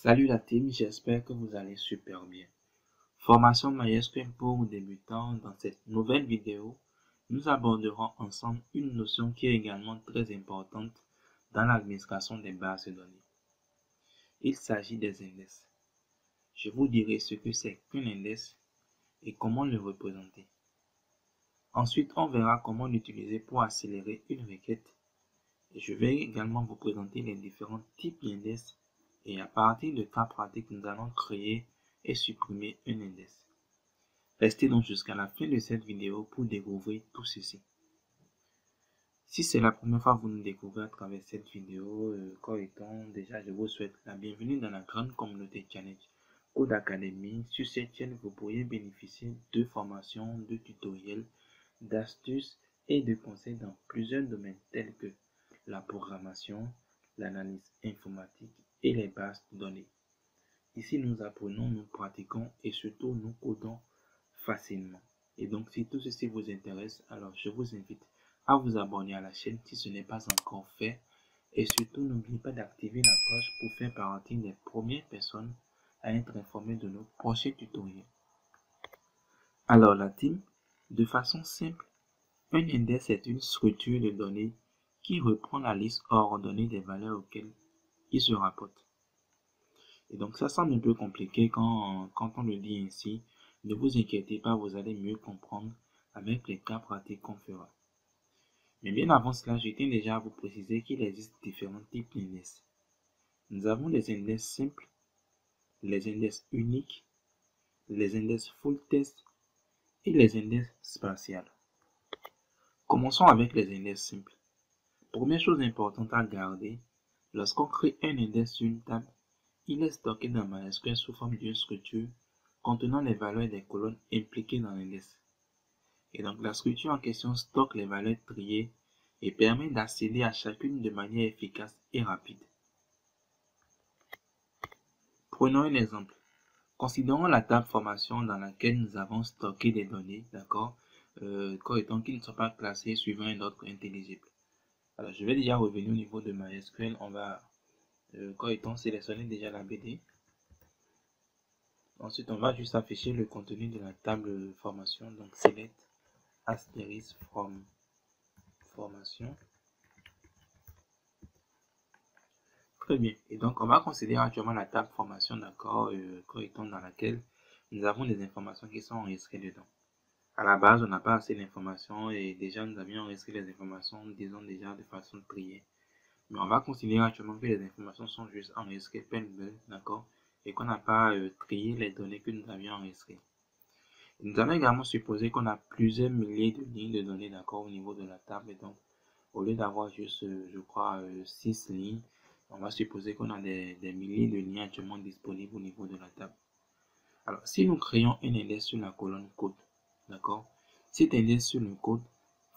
Salut la team, j'espère que vous allez super bien. Formation MySQL pour débutants. Dans cette nouvelle vidéo, nous aborderons ensemble une notion qui est également très importante dans l'administration des bases de données. Il s'agit des index. Je vous dirai ce que c'est qu'un index et comment le représenter. Ensuite, on verra comment l'utiliser pour accélérer une requête. Et je vais également vous présenter les différents types d'index. Et à partir de cas pratiques, nous allons créer et supprimer un index. Restez donc jusqu'à la fin de cette vidéo pour découvrir tout ceci. Si c'est la première fois que vous nous découvrez à travers cette vidéo, déjà je vous souhaite la bienvenue dans la grande communauté Challenge Code Academy. Sur cette chaîne, vous pourriez bénéficier de formations, de tutoriels, d'astuces et de conseils dans plusieurs domaines tels que la programmation, l'analyse informatique et les bases de données. Ici, nous apprenons, nous pratiquons et surtout nous codons facilement. Et donc, si tout ceci vous intéresse, alors je vous invite à vous abonner à la chaîne si ce n'est pas encore fait. Et surtout, n'oubliez pas d'activer la cloche pour faire partie des premières personnes à être informées de nos prochains tutoriels. Alors, la team, de façon simple, un index est une structure de données qui reprend la liste ordonnée des valeurs auxquelles il se rapporte. Et donc, ça semble un peu compliqué quand on le dit ainsi. Ne vous inquiétez pas, vous allez mieux comprendre avec les cas pratiques qu'on fera. Mais bien avant cela, je tiens déjà à vous préciser qu'il existe différents types d'index. Nous avons les index simples, les index uniques, les index full text et les index spatiales. Commençons avec les index simples. Première chose importante à garder, lorsqu'on crée un index sur une table, il est stocké dans MySQL sous forme d'une structure contenant les valeurs des colonnes impliquées dans l'index. Et donc la structure en question stocke les valeurs triées et permet d'accéder à chacune de manière efficace et rapide. Prenons un exemple. Considérons la table formation dans laquelle nous avons stocké des données, d'accord, qui ne sont pas classées suivant un ordre intelligible. Alors je vais déjà revenir au niveau de MySQL, on va sélectionner déjà la BD. Ensuite, on va juste afficher le contenu de la table formation. Donc, select asterisk from formation. Très bien. Et donc, on va considérer actuellement la table formation, d'accord, dans laquelle nous avons des informations qui sont enregistrées dedans. À la base, on n'a pas assez d'informations et déjà, nous avions enregistré les informations, disons déjà de façon triée. Mais on va considérer actuellement que les informations sont juste enregistrées pêle-mêle, d'accord, et qu'on n'a pas trié les données que nous avions enregistrées. Nous allons également supposer qu'on a plusieurs milliers de lignes de données, d'accord, au niveau de la table. Et donc, au lieu d'avoir juste, 6 lignes, on va supposer qu'on a des milliers de lignes actuellement disponibles au niveau de la table. Alors, si nous créons un index sur la colonne code, d'accord, cet index sur le code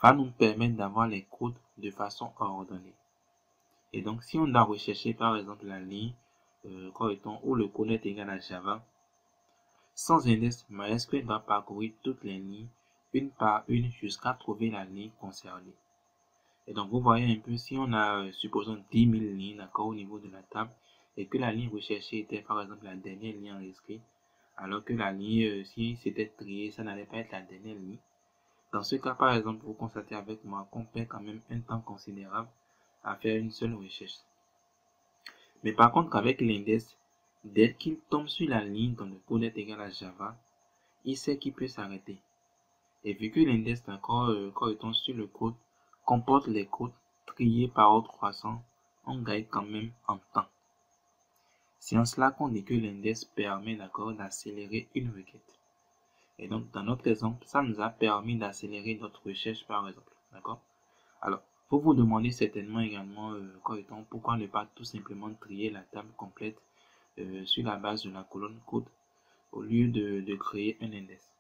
va nous permettre d'avoir les codes de façon ordonnée. Et donc, si on doit rechercher par exemple la ligne, où le code est égal à Java, sans index, MySQL va parcourir toutes les lignes, une par une, jusqu'à trouver la ligne concernée. Et donc, vous voyez un peu, si on a, supposons 10 000 lignes, d'accord, au niveau de la table, et que la ligne recherchée était, par exemple, la dernière ligne enregistrée, alors que la ligne, si c'était trié, ça n'allait pas être la dernière ligne. Dans ce cas, par exemple, vous constatez avec moi qu'on perd quand même un temps considérable à faire une seule recherche. Mais par contre, avec l'index, dès qu'il tombe sur la ligne dont le code est égal à Java, il sait qu'il peut s'arrêter. Et vu que l'index correspond sur le code comporte les codes triés par ordre croissant, on gagne quand même en temps. C'est en cela qu'on dit que l'index permet d'accélérer une requête. Et donc dans notre exemple, ça nous a permis d'accélérer notre recherche par exemple. D'accord? Alors, vous vous demandez certainement également pourquoi ne pas tout simplement trier la table complète sur la base de la colonne code au lieu de créer un index.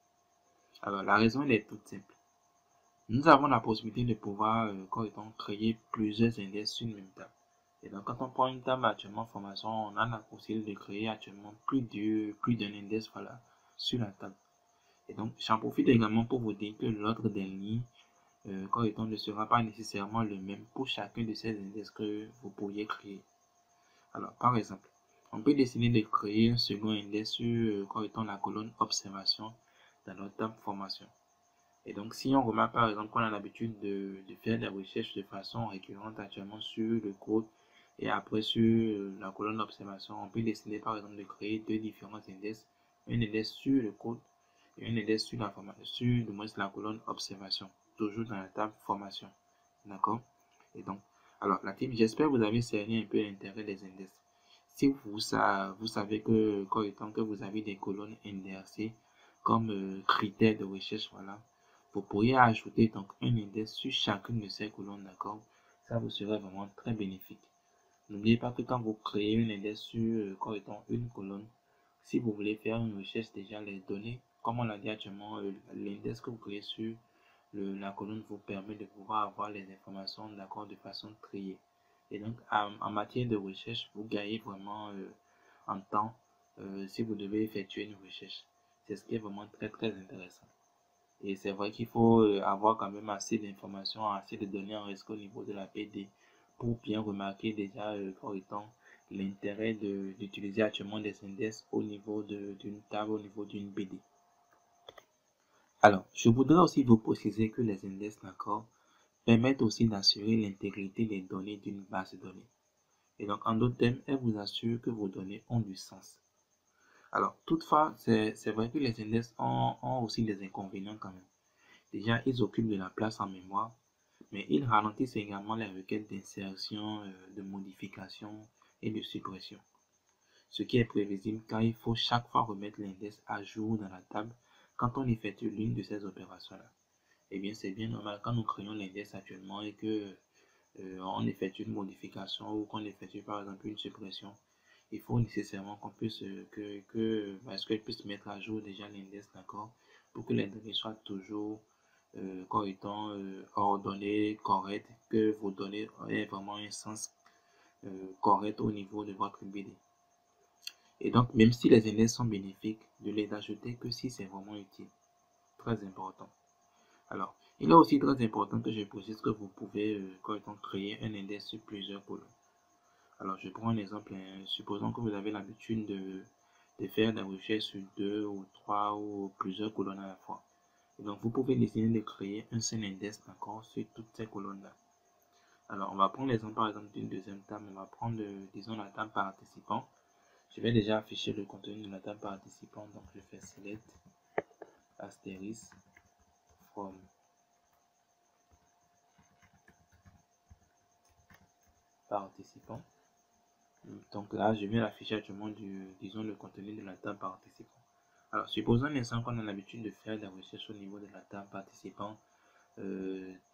Alors, la raison elle est toute simple. Nous avons la possibilité de pouvoir créer plusieurs index sur une même table. Et donc, quand on prend une table actuellement formation, on a la possibilité de créer actuellement plus d'un index sur la table. Et donc, j'en profite également pour vous dire que l'ordre des lignes ne sera pas nécessairement le même pour chacun de ces index que vous pourriez créer. Alors, par exemple, On peut décider de créer un second index sur comme étant la colonne observation dans notre table formation. Et donc, si on remarque par exemple qu'on a l'habitude de faire des recherches de façon récurrente actuellement sur le code et après sur la colonne d'observation, on peut décider par exemple de créer deux différents index, un index sur le code et un index sur la formation, sur du moins la colonne observation, toujours dans la table formation. D'accord? Et donc, alors la team, j'espère que vous avez cerné un peu l'intérêt des index. Si vous savez que, comme étant que vous avez des colonnes indexées comme critères de recherche, voilà, vous pourriez ajouter donc un index sur chacune de ces colonnes, d'accord? Ça vous serait vraiment très bénéfique. N'oubliez pas que quand vous créez un index sur comme étant une colonne, si vous voulez faire une recherche, déjà les données, comme on l'a dit actuellement, l'index que vous créez sur la colonne vous permet de pouvoir avoir les informations d'accord de façon triée. Et donc, en matière de recherche, vous gagnez vraiment en temps si vous devez effectuer une recherche. C'est ce qui est vraiment très très intéressant. Et c'est vrai qu'il faut avoir quand même assez d'informations, assez de données en risque au niveau de la PD pour bien remarquer déjà comme étant l'intérêt d'utiliser actuellement des index au niveau d'une table, au niveau d'une BD. Alors, je voudrais aussi vous préciser que les index, d'accord, permettent aussi d'assurer l'intégrité des données d'une base de données. Et donc, en d'autres termes, elles vous assurent que vos données ont du sens. Alors, toutefois, c'est vrai que les index ont aussi des inconvénients quand même. Déjà, ils occupent de la place en mémoire, mais ils ralentissent également les requêtes d'insertion, de modification et de suppression. Ce qui est prévisible car il faut chaque fois remettre l'index à jour dans la table quand on effectue l'une de ces opérations-là. Eh bien, c'est bien normal quand nous créons l'index actuellement et que on effectue une modification ou qu'on effectue par exemple une suppression, il faut nécessairement qu'on puisse que SQL puisse mettre à jour déjà l'index, d'accord, pour que les données soient toujours comme étant ordonnées, correctes, que vos données aient vraiment un sens correct au niveau de votre BD. Et donc, même si les index sont bénéfiques, de les ajouter que si c'est vraiment utile. Très important. Alors, il est aussi très important que je précise que vous pouvez créer un index sur plusieurs colonnes. Alors, je prends un exemple. Supposons que vous avez l'habitude de faire des recherches sur deux ou trois ou plusieurs colonnes à la fois. Et donc, vous pouvez décider de créer un seul index d'accord sur toutes ces colonnes-là. Alors, on va prendre l'exemple par exemple d'une deuxième table. On va prendre, disons, la table participant. Je vais déjà afficher le contenu de la table participant. Donc, je fais select asterisk from participant. Donc là, je viens d'afficher actuellement disons, le contenu de la table participant. Alors, supposons un instant qu'on a l'habitude de faire des recherches au niveau de la table participant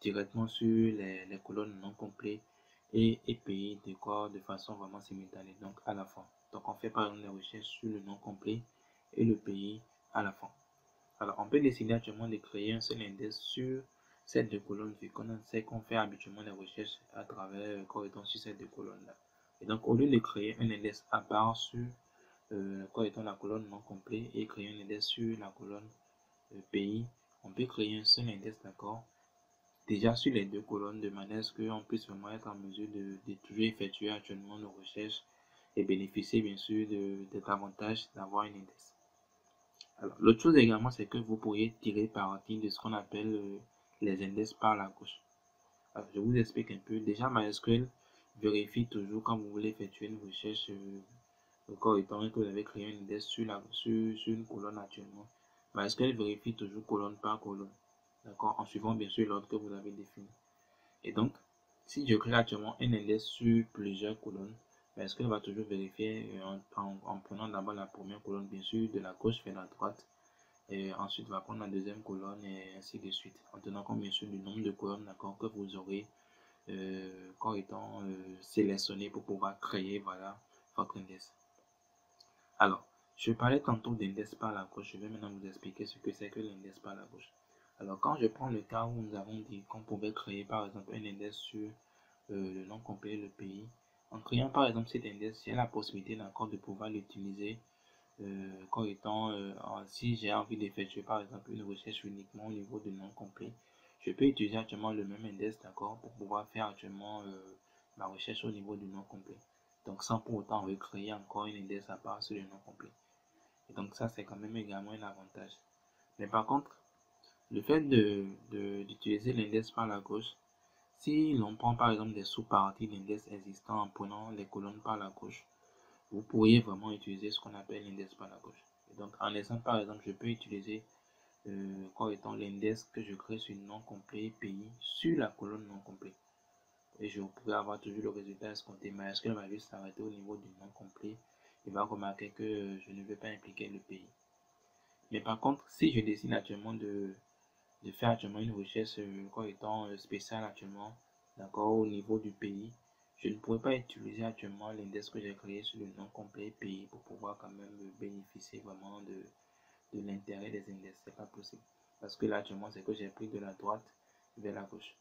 directement sur les colonnes non complètes et pays de quoi de façon vraiment simultanée, donc à la fin. Donc, on fait par exemple des recherches sur le non complet et le pays à la fin. Alors, on peut décider actuellement de créer un seul index sur ces deux colonnes vu qu'on sait qu'on fait habituellement les recherches à travers corridor sur ces deux colonnes-là. Et donc, au lieu de créer un index à part sur la colonne non complet et créer un index sur la colonne pays, on peut créer un seul index, d'accord, déjà sur les deux colonnes de manière à ce qu'on puisse vraiment être en mesure de toujours effectuer actuellement nos recherches et bénéficier bien sûr de avantages d'avoir un index. Alors, l'autre chose également, c'est que vous pourriez tirer parti de ce qu'on appelle les index par la gauche. Alors, je vous explique un peu. Déjà, MySQL vérifie toujours quand vous voulez effectuer une recherche, encore étant que vous avez créé un index sur une colonne actuellement. MySQL vérifie toujours colonne par colonne, d'accord, en suivant bien sûr l'ordre que vous avez défini. Et donc, si je crée actuellement un index sur plusieurs colonnes, MySQL va toujours vérifier en prenant d'abord la première colonne, bien sûr, de la gauche vers la droite. Et ensuite, va prendre la deuxième colonne et ainsi de suite. En tenant compte bien sûr du nombre de colonnes d'accord, que vous aurez comme étant sélectionné pour pouvoir créer voilà, votre index. Alors, je parlais tantôt d'index par la gauche. Je vais maintenant vous expliquer ce que c'est que l'index par la gauche. Alors, quand je prends le cas où nous avons dit qu'on pouvait créer par exemple un index sur le nom complet, le pays, en créant par exemple cet index, j'ai la possibilité d'accord de pouvoir l'utiliser comme étant, si j'ai envie d'effectuer par exemple une recherche uniquement au niveau du nom complet, je peux utiliser actuellement le même index d'accord pour pouvoir faire actuellement ma recherche au niveau du nom complet. Donc sans pour autant recréer encore une index à part sur le nom complet. Et donc ça, c'est quand même également un avantage. Mais par contre, le fait d'utiliser l'index par la gauche, si l'on prend par exemple des sous-parties d'index existants en prenant les colonnes par la gauche, vous pourriez vraiment utiliser ce qu'on appelle l'index par la gauche. Et donc en exemple, par exemple, je peux utiliser comme étant l'index que je crée sur nom complet pays sur la colonne non complet. Et je pourrais avoir toujours le résultat escompté. MySQL va juste s'arrêter au niveau du nom complet. Il va remarquer que je ne vais pas impliquer le pays. Mais par contre, si je décide actuellement de faire actuellement une recherche comme étant spéciale actuellement, d'accord, au niveau du pays, je ne pourrais pas utiliser actuellement l'index que j'ai créé sur le nom complet pays pour pouvoir quand même bénéficier vraiment de l'intérêt des index. C'est pas possible. Parce que là, actuellement, c'est que j'ai pris de la droite vers la gauche.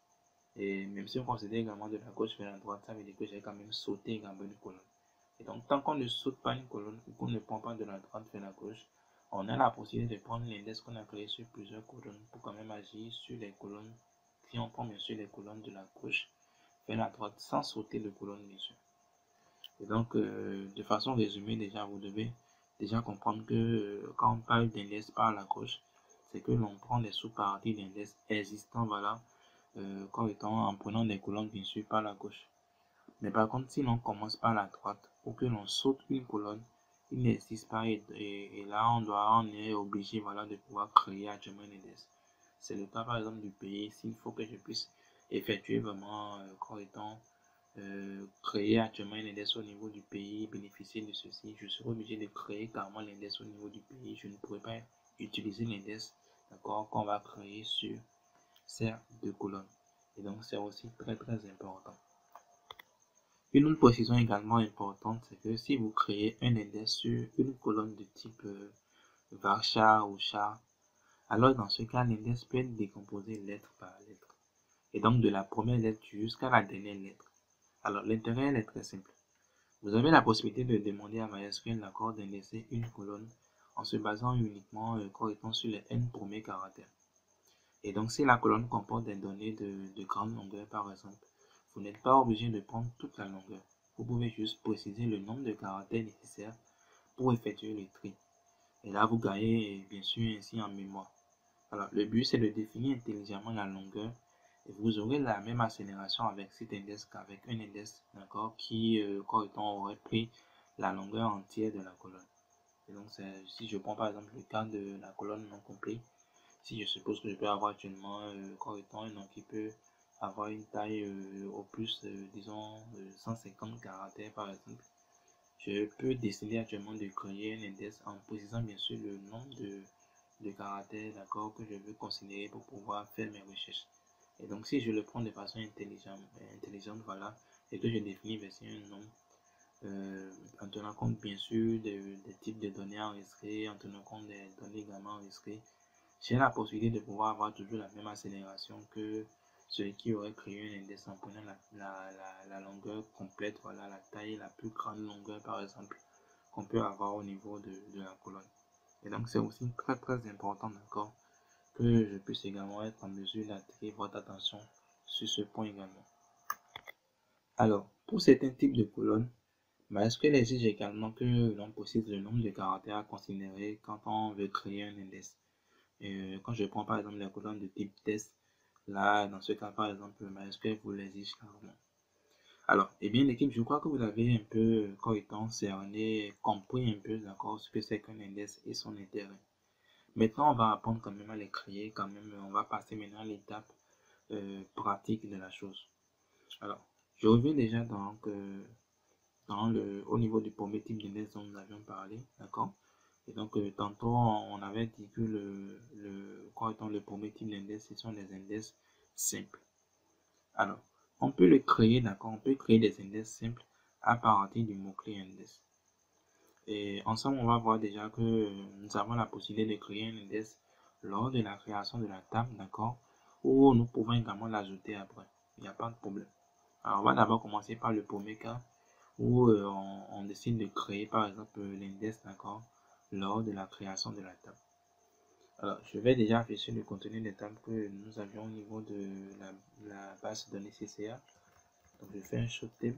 Et même si on considère également de la gauche vers la droite, ça veut dire que j'ai quand même sauté également une colonne. Et donc, tant qu'on ne saute pas une colonne ou qu'on ne prend pas de la droite vers la gauche, on a la possibilité de prendre l'index qu'on a créé sur plusieurs colonnes pour quand même agir sur les colonnes, si on prend bien sûr les colonnes de la gauche vers la droite sans sauter de colonne bien sûr. Et donc, de façon résumée, déjà, vous devez déjà comprendre que quand on parle d'index par la gauche, c'est que l'on prend des sous-parties d'index existants, voilà, comme étant en prenant des colonnes bien sûr par la gauche. Mais par contre, si l'on commence par la droite ou que l'on saute une colonne, il n'existe pas et là on est obligé voilà, de pouvoir créer actuellement un index. C'est le cas par exemple du pays. S'il faut que je puisse effectuer vraiment comme étant créer actuellement un index au niveau du pays, bénéficier de ceci, je serai obligé de créer carrément l'index au niveau du pays. Je ne pourrais pas utiliser l'index d'accord, qu'on va créer sur ces deux colonnes. Et donc c'est aussi très important. Une autre précision également importante, c'est que si vous créez un index sur une colonne de type varchar ou char, alors dans ce cas, l'index peut être décomposé lettre par lettre. Et donc de la première lettre jusqu'à la dernière lettre. Alors l'intérêt est très simple. Vous avez la possibilité de demander à MySQL l'accord d'indexer une colonne en se basant uniquement correctement sur les n premiers caractères. Et donc si la colonne comporte des données de grande longueur par exemple, vous n'êtes pas obligé de prendre toute la longueur. Vous pouvez juste préciser le nombre de caractères nécessaires pour effectuer le tri. Et là, vous gagnez bien sûr ainsi en mémoire. Alors, le but, c'est de définir intelligemment la longueur et vous aurez la même accélération avec cet index qu'avec un index, d'accord, qui, correctement, aurait pris la longueur entière de la colonne. Et donc, si je prends par exemple le cas de la colonne non complète, si je suppose que je peux avoir actuellement correctement un nom qui peut avoir une taille au plus, disons, 150 caractères par exemple, je peux décider actuellement de créer un index en précisant bien sûr le nombre de caractères d'accord que je veux considérer pour pouvoir faire mes recherches. Et donc si je le prends de façon intelligente voilà, et que je définis bien sûr un nom en tenant compte bien sûr des types de données enregistrées, en tenant compte des données également enregistrées, j'ai la possibilité de pouvoir avoir toujours la même accélération que celui qui aurait créé un index en prenant la longueur complète, voilà, la taille, la plus grande longueur par exemple qu'on peut avoir au niveau de la colonne. Et donc c'est aussi très important d'accord que je puisse également être en mesure d'attirer votre attention sur ce point également. Alors, pour certains types de colonnes, MySQL exige également que l'on précise le nombre de caractères à considérer quand on veut créer un index. Quand je prends par exemple les colonnes de type test, là, dans ce cas, par exemple, MySQL vous l'exige carrément. Alors, eh bien, l'équipe, je crois que vous avez un peu, correctement cerné, compris un peu, d'accord, ce que c'est qu'un index et son intérêt. Maintenant, on va apprendre quand même à les créer, quand même, on va passer maintenant à l'étape pratique de la chose. Alors, je reviens déjà donc, au niveau du premier type d'index dont nous avions parlé, d'accord. Et donc, tantôt, on avait dit que le premier type d'index, ce sont des index simples. Alors, on peut le créer, d'accord, on peut créer des index simples à partir du mot-clé index. Et ensemble, on va voir déjà que nous avons la possibilité de créer un index lors de la création de la table, d'accord, ou nous pouvons également l'ajouter après. Il n'y a pas de problème. Alors, on va d'abord commencer par le premier cas où on décide de créer, par exemple, l'index, d'accord, lors de la création de la table. Alors, je vais déjà afficher le contenu des tables que nous avions au niveau de la base de données CCA. Donc, je fais un show table.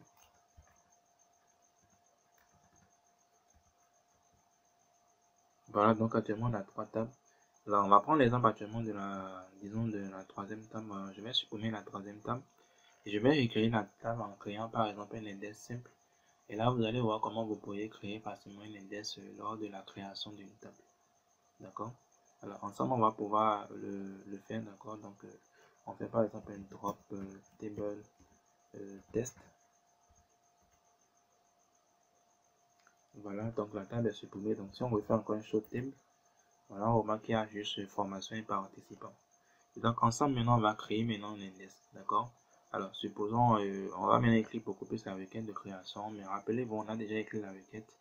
Voilà, donc actuellement on a 3 tables. Alors on va prendre l'exemple actuellement de la, disons de la troisième table. Je vais supprimer la troisième table et je vais recréer la table en créant par exemple un index simple. Et là vous allez voir comment vous pourriez créer facilement un index lors de la création d'une table. D'accord? Alors ensemble on va pouvoir le faire, d'accord? Donc on fait par exemple un drop table test. Voilà, donc la table est supprimée. Donc si on refait encore un show table, voilà, on remarque qu'il y a juste formation et participant. Et donc ensemble maintenant on va créer maintenant un index, d'accord? Alors supposons on va maintenant écrire beaucoup plus la requête de création, mais rappelez-vous on a déjà écrit la requête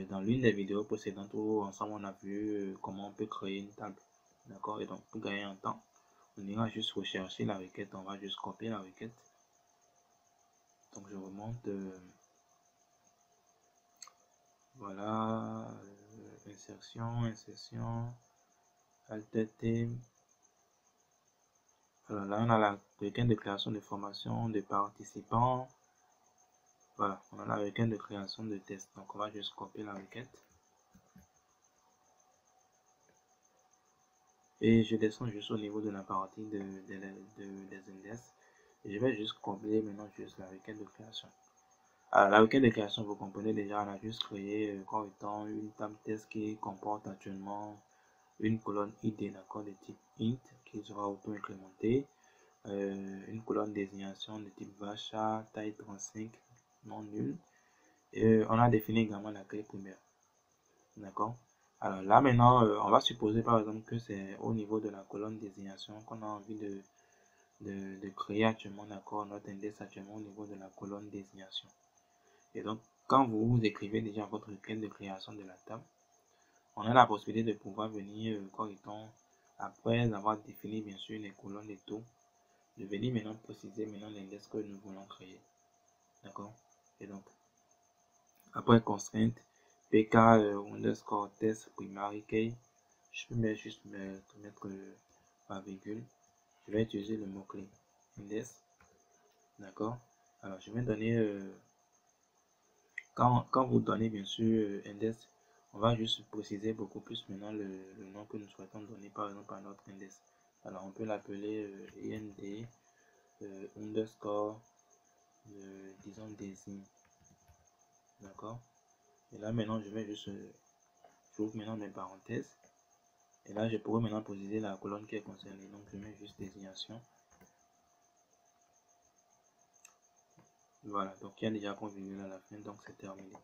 dans l'une des vidéos précédentes où ensemble on a vu comment on peut créer une table, d'accord? Et donc pour gagner un temps, on ira juste rechercher la requête, on va juste copier la requête. Donc je remonte, voilà, insertion, alter thème. Alors là on a la requête de création de formation de participants. Voilà, on a la requête de création de test. Donc on va juste copier la requête. Et je descends juste au niveau de la partie des index. Et je vais juste copier maintenant juste la requête de création. Alors la requête de création, vous comprenez déjà, on a juste créé comme étant une table test qui comporte actuellement une colonne id, d'accord, de type int qui sera auto-incrémentée. Une colonne désignation de type varchar, taille 35, non nul. Et on a défini également la clé primaire. D'accord? Alors là maintenant, on va supposer par exemple que c'est au niveau de la colonne désignation qu'on a envie de créer actuellement, d'accord, notre index actuellement au niveau de la colonne désignation. Et donc, quand vous écrivez déjà votre requête de création de la table, on a la possibilité de pouvoir venir, après avoir défini bien sûr les colonnes et tout, de venir maintenant préciser maintenant l'index que nous voulons créer. D'accord? Et donc, après constrainte, pk underscore test primary key, je peux juste mettre ma virgule. Je vais utiliser le mot-clé index. D'accord? Alors, je vais donner, quand vous donnez bien sûr index, on va juste préciser beaucoup plus maintenant le nom que nous souhaitons donner par exemple à notre index. Alors, on peut l'appeler ind underscore, disons, désigne. D'accord? Et là, maintenant, je vais juste, j'ouvre maintenant mes parenthèses. Et là, je pourrais maintenant préciser la colonne qui est concernée. Donc, je mets juste désignation. Voilà, donc il y a déjà point virgule à la fin, donc c'est terminé.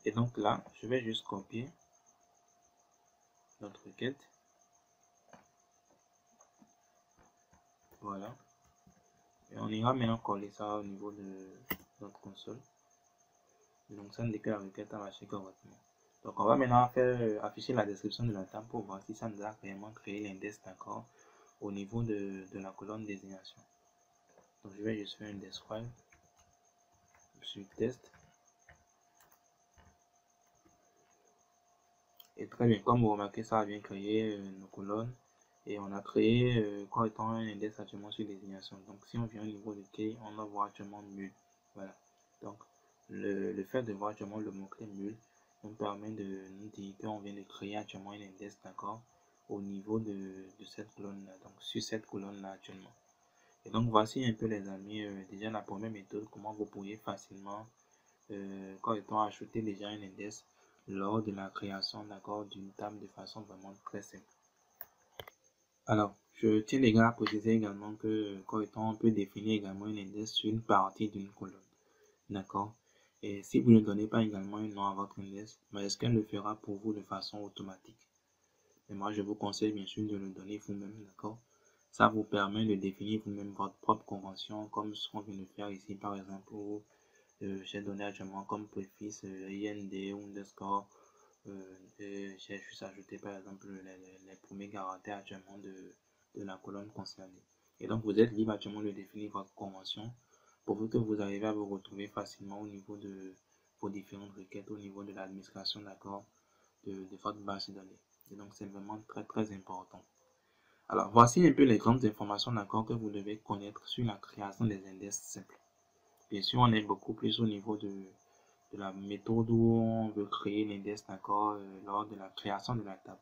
Et donc là, je vais juste copier notre requête. Voilà. Et on ira maintenant coller ça au niveau de notre console. Et donc ça indique que la requête a marché correctement. Donc on va maintenant faire afficher la description de la table pour voir si ça nous a réellement créé l'index, d'accord, au niveau de la colonne désignation. Donc je vais juste faire un describe sur test. Et très bien, comme vous remarquez, ça a bien créé nos colonnes. Et on a créé quoi étant un index actuellement sur désignation. Donc si on vient au niveau de key, on va voir actuellement mul. Voilà. Donc le fait de voir actuellement le mot-clé mul nous permet de nous dire qu'on vient de créer actuellement un index, d'accord, au niveau de cette colonne-là, donc sur cette colonne-là actuellement. Et donc voici un peu les amis, déjà la première méthode, comment vous pourriez facilement quand étant ajouter déjà un index lors de la création, d'accord, d'une table de façon vraiment très simple. Alors, je tiens les gars à préciser également que on peut définir également un index sur une partie d'une colonne. D'accord? Et si vous ne donnez pas également un nom à votre index, est-ce qu'elle le fera pour vous de façon automatique? Et moi, je vous conseille bien sûr de le donner vous-même, d'accord? Ça vous permet de définir vous-même votre propre convention, comme ce qu'on vient de faire ici, par exemple, où j'ai donné actuellement comme préfixe IND ou underscore. J'ai juste ajouté par exemple les premiers caractères actuellement de la colonne concernée. Et donc vous êtes libre actuellement de définir votre convention pour que vous arrivez à vous retrouver facilement au niveau de vos différentes requêtes, au niveau de l'administration d'accord de votre base de données. Et donc c'est vraiment très important. Alors voici un peu les grandes informations d'accord que vous devez connaître sur la création des index simples. Bien sûr, on est beaucoup plus au niveau de la méthode où on veut créer l'index, d'accord, lors de la création de la table.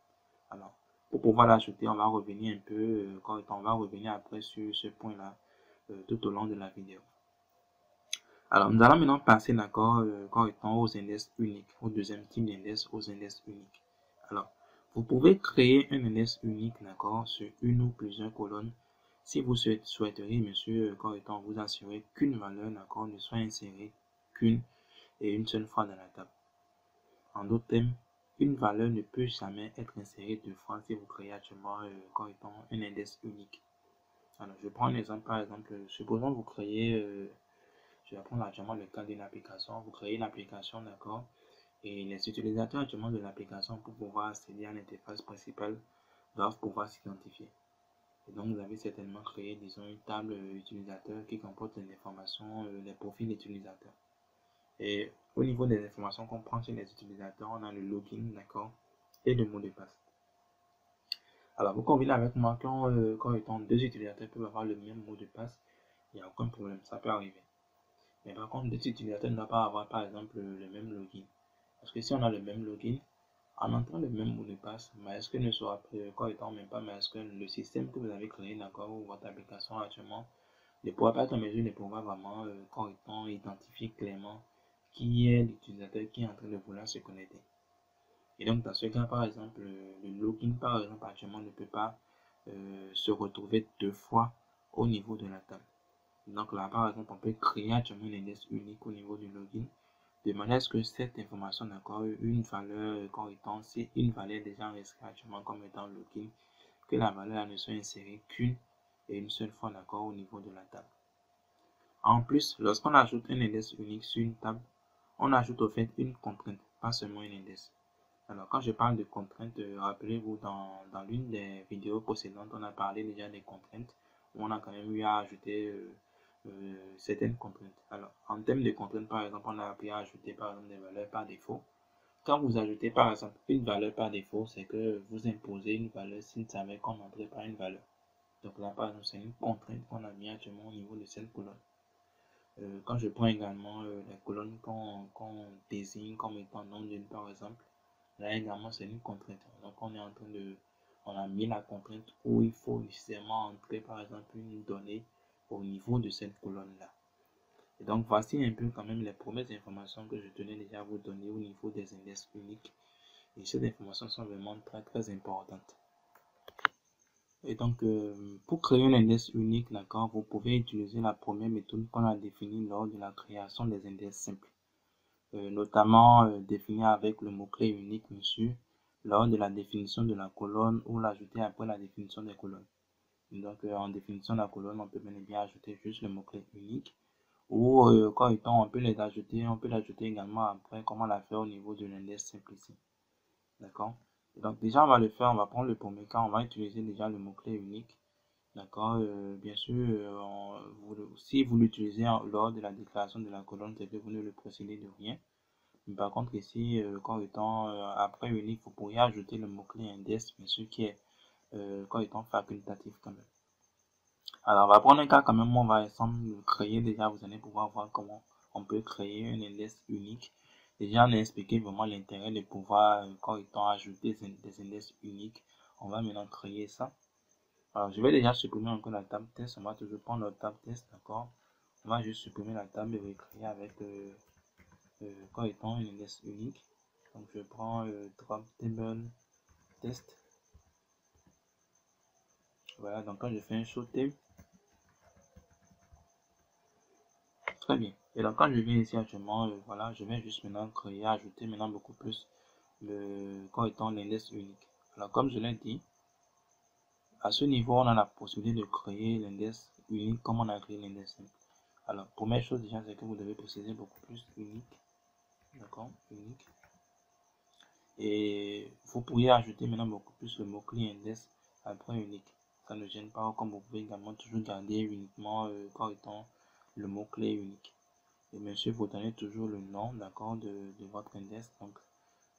Alors, pour pouvoir l'ajouter, on va revenir un peu, quand on va revenir après sur ce point-là tout au long de la vidéo. Alors, nous allons maintenant passer, d'accord, correctement aux index uniques, au deuxième type d'index, aux index uniques. Alors, vous pouvez créer un index unique, d'accord, sur une ou plusieurs colonnes si vous souhaiteriez, monsieur, correctement, vous assurer qu'une valeur, d'accord, ne soit insérée qu'une et une seule fois dans la table. En d'autres termes, une valeur ne peut jamais être insérée deux fois si vous créez actuellement, correctement, un index unique. Alors, je prends un exemple, par exemple, supposons que vous créez je vais prendre actuellement le cas d'une application. Vous créez une application, d'accord, et les utilisateurs actuellement de l'application, pour pouvoir accéder à l'interface principale, doivent pouvoir s'identifier. Et donc, vous avez certainement créé, disons, une table utilisateur qui comporte les informations, les profils d'utilisateurs. Et au niveau des informations qu'on prend chez les utilisateurs, on a le login, d'accord, et le mot de passe. Alors, vous combinez avec moi quand étant deux utilisateurs peuvent avoir le même mot de passe, il n'y a aucun problème, ça peut arriver. Mais par contre, deux utilisateurs ne doivent pas avoir, par exemple, le même login. Parce que si on a le même login, en entrant le même mot de passe, MySQL ne sera quoi étant même pas MySQL, le système que vous avez créé, d'accord, ou votre application actuellement, ne pourra pas être en mesure de pouvoir vraiment, quoi étant identifier clairement qui est l'utilisateur qui est en train de vouloir se connecter. Et donc, dans ce cas, par exemple, le login, par exemple, actuellement, ne peut pas se retrouver deux fois au niveau de la table. Donc là, par exemple, on peut créer actuellement un index unique au niveau du login, de manière à ce que cette information, d'accord, une valeur comme étant, si une valeur déjà inscrite actuellement comme étant login, que la valeur ne soit insérée qu'une et une seule fois, d'accord, au niveau de la table. En plus, lorsqu'on ajoute un index unique sur une table, on ajoute au fait une contrainte, pas seulement un index. Alors, quand je parle de contraintes, rappelez-vous, dans l'une des vidéos précédentes, on a parlé déjà des contraintes, où on a quand même eu à ajouter certaines contraintes. Alors, en termes de contraintes, par exemple, on a appris à ajouter, par exemple, des valeurs par défaut. Quand vous ajoutez, par exemple, une valeur par défaut, c'est que vous imposez une valeur s'il ne savait qu'on n'entrait pas une valeur. Donc là, par exemple, c'est une contrainte qu'on a mis actuellement au niveau de cette colonne. Quand je prends également les colonnes qu'on désigne comme étant nom d'une, par exemple, là également c'est une contrainte. Donc on est en train de, on a mis la contrainte où il faut nécessairement entrer par exemple une donnée au niveau de cette colonne là. Et donc voici un peu quand même les premières informations que je tenais déjà à vous donner au niveau des index uniques. Et ces informations sont vraiment très importantes. Et donc, pour créer un index unique, d'accord, vous pouvez utiliser la première méthode qu'on a définie lors de la création des index simples. Notamment définir avec le mot-clé unique, monsieur, lors de la définition de la colonne ou l'ajouter après la définition des colonnes. Donc, en définition de la colonne, on peut bien ajouter juste le mot-clé unique. Ou quand étant, on peut l'ajouter également après, comment la faire au niveau de l'index simple ici. D'accord? Donc déjà, on va le faire, on va prendre le premier cas, on va utiliser déjà le mot-clé unique. D'accord? Bien sûr, si vous l'utilisez lors de la déclaration de la colonne, c'est que vous ne le procédez de rien. Mais par contre, ici, quand étant après unique, vous pourriez ajouter le mot-clé index, bien sûr, qui est quand étant facultatif quand même. Alors, on va prendre un cas quand même, on va ensemble créer déjà, vous allez pouvoir voir comment on peut créer un index unique. Déjà, on a expliqué vraiment l'intérêt de pouvoir, quand étant ajouter des index uniques, on va maintenant créer ça. Alors, je vais déjà supprimer encore la table test, on va toujours prendre la table test, d'accord? On va juste supprimer la table et recréer avec, quand étant un index unique. Donc, je prends drop table test. Voilà, donc quand je fais un show table, très bien. Et donc quand je viens ici actuellement, voilà, je vais juste maintenant créer, ajouter maintenant beaucoup plus le quand étant l'index unique. Alors comme je l'ai dit, à ce niveau, on a la possibilité de créer l'index unique comme on a créé l'index simple. Alors première chose déjà, c'est que vous devez préciser beaucoup plus unique. D'accord, unique. Et vous pourriez ajouter maintenant beaucoup plus le mot-clé index après unique. Ça ne gêne pas, comme vous pouvez également toujours garder uniquement quand étant le mot-clé unique. Et bien sûr, vous donnez toujours le nom, d'accord, de votre index. Donc,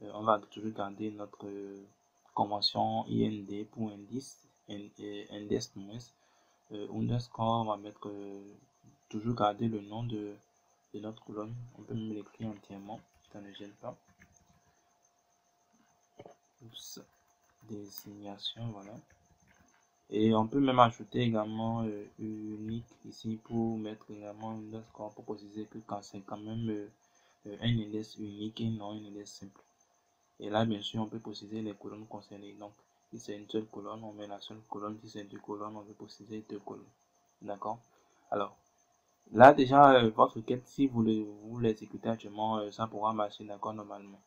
on va toujours garder notre convention IND pour indice, index moins. Underscore, on va mettre toujours garder le nom de de notre colonne. On peut même l'écrire entièrement, ça ne gêne pas. Oups, désignation, voilà. Et on peut même ajouter également unique ici pour mettre également une underscore pour préciser que quand c'est quand même un index unique et non un index simple. Et là, bien sûr, on peut préciser les colonnes concernées. Donc, si c'est une seule colonne, on met la seule colonne. Si c'est deux colonnes, on peut préciser deux colonnes. D'accord? Alors, là, déjà, votre requête, si vous l'exécutez actuellement, ça pourra marcher, d'accord, normalement.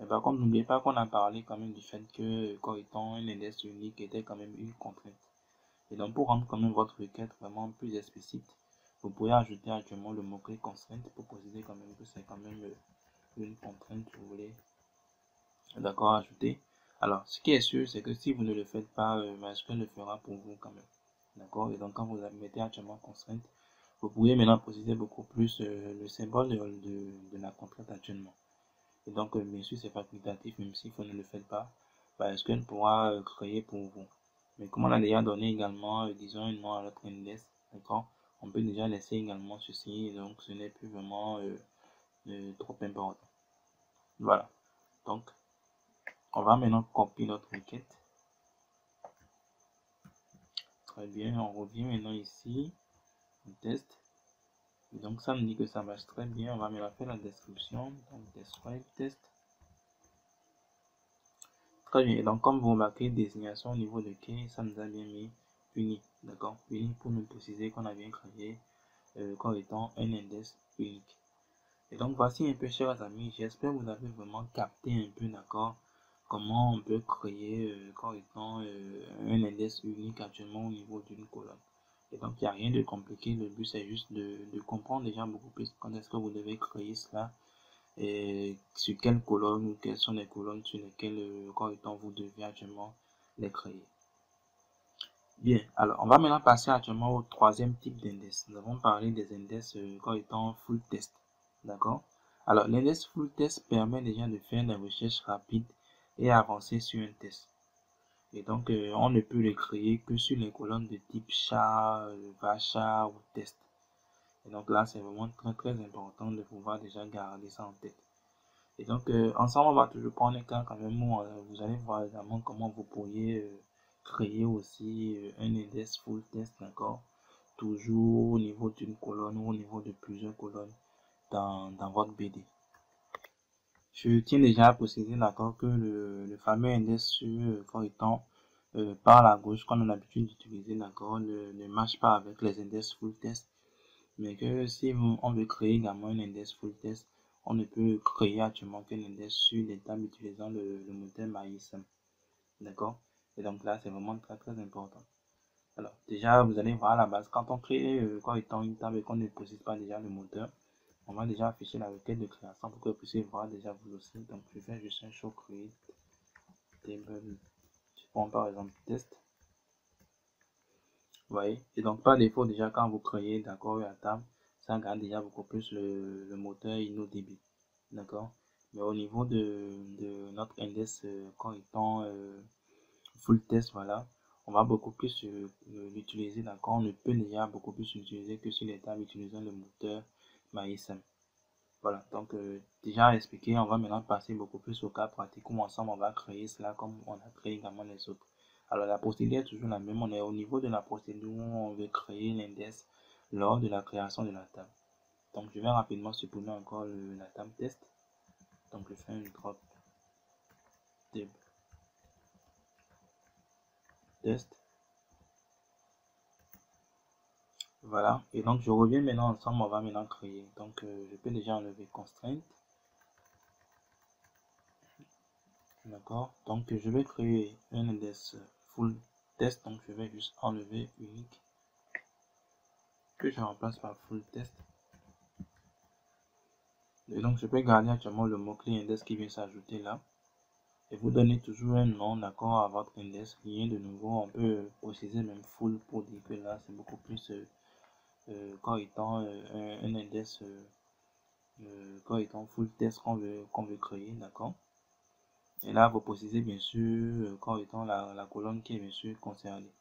Mais par contre, n'oubliez pas qu'on a parlé quand même du fait que, quand étant un index unique était quand même une contrainte. Et donc, pour rendre quand même votre requête vraiment plus explicite, vous pouvez ajouter actuellement le mot-clé constrainte pour préciser quand même que c'est quand même une contrainte que vous voulez, d'accord, ajouter. Alors, ce qui est sûr, c'est que si vous ne le faites pas, MySQL le fera pour vous quand même. D'accord? Et donc, quand vous mettez actuellement constrainte, vous pouvez maintenant préciser beaucoup plus le symbole de la contrainte actuellement. Et donc, bien sûr, c'est facultatif, même si vous ne le faites pas, MySQL pourra créer pour vous. Mais comme on a déjà donné également, disons, un nom à notre index, d'accord, on peut déjà laisser également ceci, donc ce n'est plus vraiment trop important. Voilà. Donc, on va maintenant copier notre requête. Très bien, on revient maintenant ici, on teste. Et donc, ça nous dit que ça marche très bien. On va maintenant faire la description. Donc, describe test. Très bien. Et donc, comme vous remarquez, désignation au niveau de key, ça nous a bien mis unique. D'accord? Unique pour nous préciser qu'on a bien créé comme étant un index unique. Et donc, voici un peu, chers amis, j'espère que vous avez vraiment capté un peu, d'accord, comment on peut créer comme étant un index unique actuellement au niveau d'une colonne. Et donc, il n'y a rien de compliqué, le but c'est juste de comprendre déjà beaucoup plus quand est-ce que vous devez créer cela et sur quelle colonne ou quelles sont les colonnes sur lesquelles, comme étant, vous devez actuellement les créer. Bien, alors on va maintenant passer actuellement au troisième type d'index. Nous avons parlé des index comme étant full test. D'accord? Alors l'index full test permet déjà de faire des recherches rapides et avancer sur un test. Et donc on ne peut le créer que sur les colonnes de type char, varchar ou test. Et donc là c'est vraiment très important de pouvoir déjà garder ça en tête. Et donc ensemble on va toujours prendre un cas quand même où vous allez voir également comment vous pourriez créer aussi un index full test, d'accord, toujours au niveau d'une colonne ou au niveau de plusieurs colonnes dans votre BD. Je tiens déjà à préciser, d'accord, que le fameux index sur comme étant par la gauche qu'on a l'habitude d'utiliser, d'accord, ne marche pas avec les index full test, mais que si on veut créer également un index full test, on ne peut créer actuellement qu'un index sur les tables utilisant le moteur MyISAM, d'accord. Et donc là c'est vraiment très important. Alors, déjà, vous allez voir à la base, quand on crée comme étant une table et qu'on ne précise pas déjà le moteur, on va déjà afficher la requête de création pour que vous puissiez voir déjà vous aussi. Donc, je vais juste un show create table. Je prends par exemple test. Vous voyez? Et donc, par défaut, déjà, quand vous créez, d'accord, la table, ça garde déjà beaucoup plus le moteur InnoDB. D'accord? Mais au niveau de notre index comme étant full test, voilà, on va beaucoup plus l'utiliser, d'accord, on ne peut déjà beaucoup plus l'utiliser que sur les tables utilisant le moteur MyISAM. Voilà, donc déjà expliqué, on va maintenant passer beaucoup plus au cas pratique où ensemble on va créer cela comme on a créé également les autres. Alors la procédure est toujours la même, on est au niveau de la procédure où on veut créer l'index lors de la création de la table. Donc je vais rapidement supprimer encore la table test. Donc je fais un drop table test. Voilà, et donc je reviens maintenant ensemble, on va maintenant créer. Donc je peux déjà enlever constraint. D'accord, donc je vais créer un index full test, donc je vais juste enlever unique que je remplace par full test. Et donc je peux garder actuellement le mot-clé index qui vient s'ajouter là. Et vous donnez toujours un nom, d'accord, à votre index. Rien de nouveau, on peut préciser même full pour dire que là c'est beaucoup plus comme étant un index comme étant full test qu'on veut créer, d'accord. Et là vous précisez bien sûr comme étant la colonne qui est bien sûr concernée.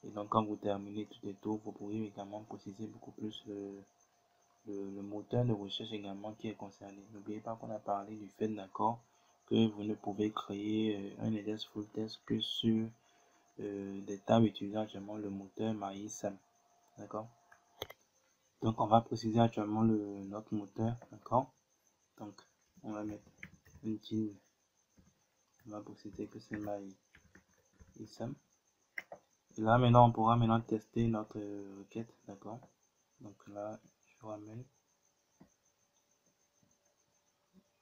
Et donc quand vous terminez tout les tours, vous pourrez également préciser beaucoup plus le moteur de recherche également qui est concerné. N'oubliez pas qu'on a parlé du fait, d'accord, que vous ne pouvez créer un index full test que sur des tables utilisant actuellement le moteur MySam, d'accord. Donc on va préciser actuellement notre moteur, d'accord. Donc on va mettre une team, on va préciser que c'est MySam. Et là maintenant on pourra maintenant tester notre requête, d'accord. Donc là je ramène,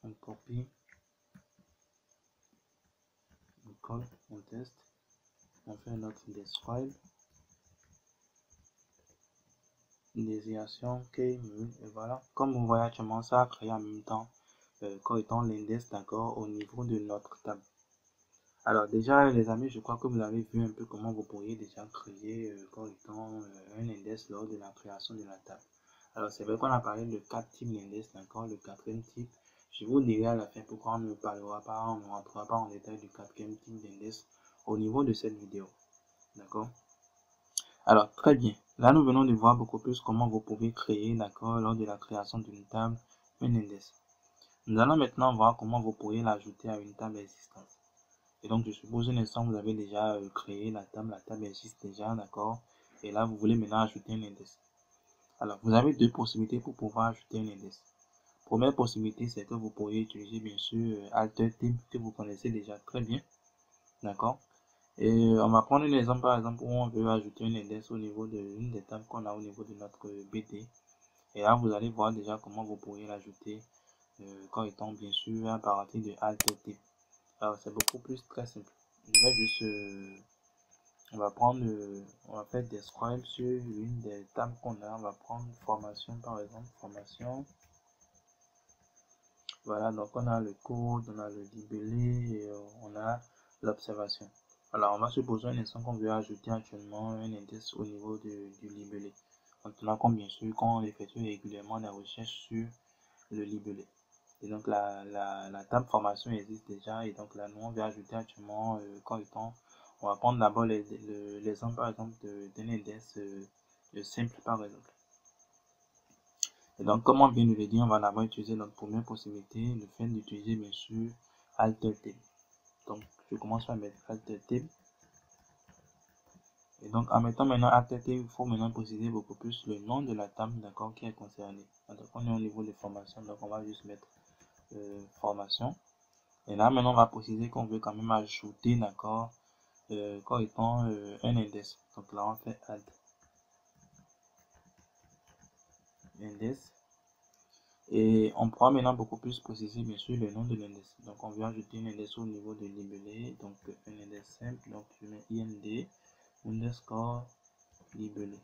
on copie, on colle, on teste, on fait notre describe, désignation key, et voilà. Comme vous voyez actuellement ça a créé en même temps correctement l'index, d'accord, au niveau de notre table. Alors déjà les amis, je crois que vous avez vu un peu comment vous pourriez déjà créer correctement un index lors de la création de la table. Alors c'est vrai qu'on a parlé de 4 types d'index, d'accord. Le quatrième type, je vous dirai à la fin pourquoi on ne parlera pas, on ne rentrera pas en détail du quatrième type d'index au niveau de cette vidéo, d'accord. Alors très bien, là nous venons de voir beaucoup plus comment vous pouvez créer, d'accord, lors de la création d'une table, un index. Nous allons maintenant voir comment vous pourriez l'ajouter à une table existante. Et donc je suppose un instant vous avez déjà créé la table existe déjà, d'accord. Et là vous voulez maintenant ajouter un index. Alors vous avez deux possibilités pour pouvoir ajouter un index. Première possibilité, c'est que vous pourriez utiliser bien sûr Alter Theme que vous connaissez déjà très bien, d'accord. Et on va prendre un exemple par exemple où on veut ajouter un index au niveau de une des tables qu'on a au niveau de notre BD. Et là vous allez voir déjà comment vous pourriez l'ajouter quand étant bien sûr à partir de Alter Theme. Alors c'est beaucoup plus très simple. Je vais juste on va prendre on va faire des scribes sur une des tables qu'on a. On va prendre formation par exemple, formation. Voilà, donc on a le code, on a le libellé et on a l'observation. Alors on va supposer un instant qu'on veut ajouter actuellement un index au niveau du libellé. En tenant compte bien sûr qu'on effectue régulièrement des recherches sur le libellé. Et donc la table formation existe déjà et donc là nous on veut ajouter actuellement quand étant, on va prendre d'abord l'exemple par exemple d'un index simple par exemple. Et donc, comme on vient de le dire, on va d'abord utiliser notre première possibilité, le fait d'utiliser bien sûr Alter Theme. Donc, je commence par mettre Alter Theme. Et donc, en mettant maintenant Alter Theme, il faut maintenant préciser beaucoup plus le nom de la table, d'accord, qui est concernée. Donc, on est au niveau de formation, donc on va juste mettre formation. Et là, maintenant, on va préciser qu'on veut quand même ajouter, d'accord, comme étant un index. Donc là, on fait add index. Et on pourra maintenant beaucoup plus préciser bien sûr le nom de l'index. Donc on vient ajouter un index au niveau de libellé, donc un index simple, donc je mets ind underscore libellé.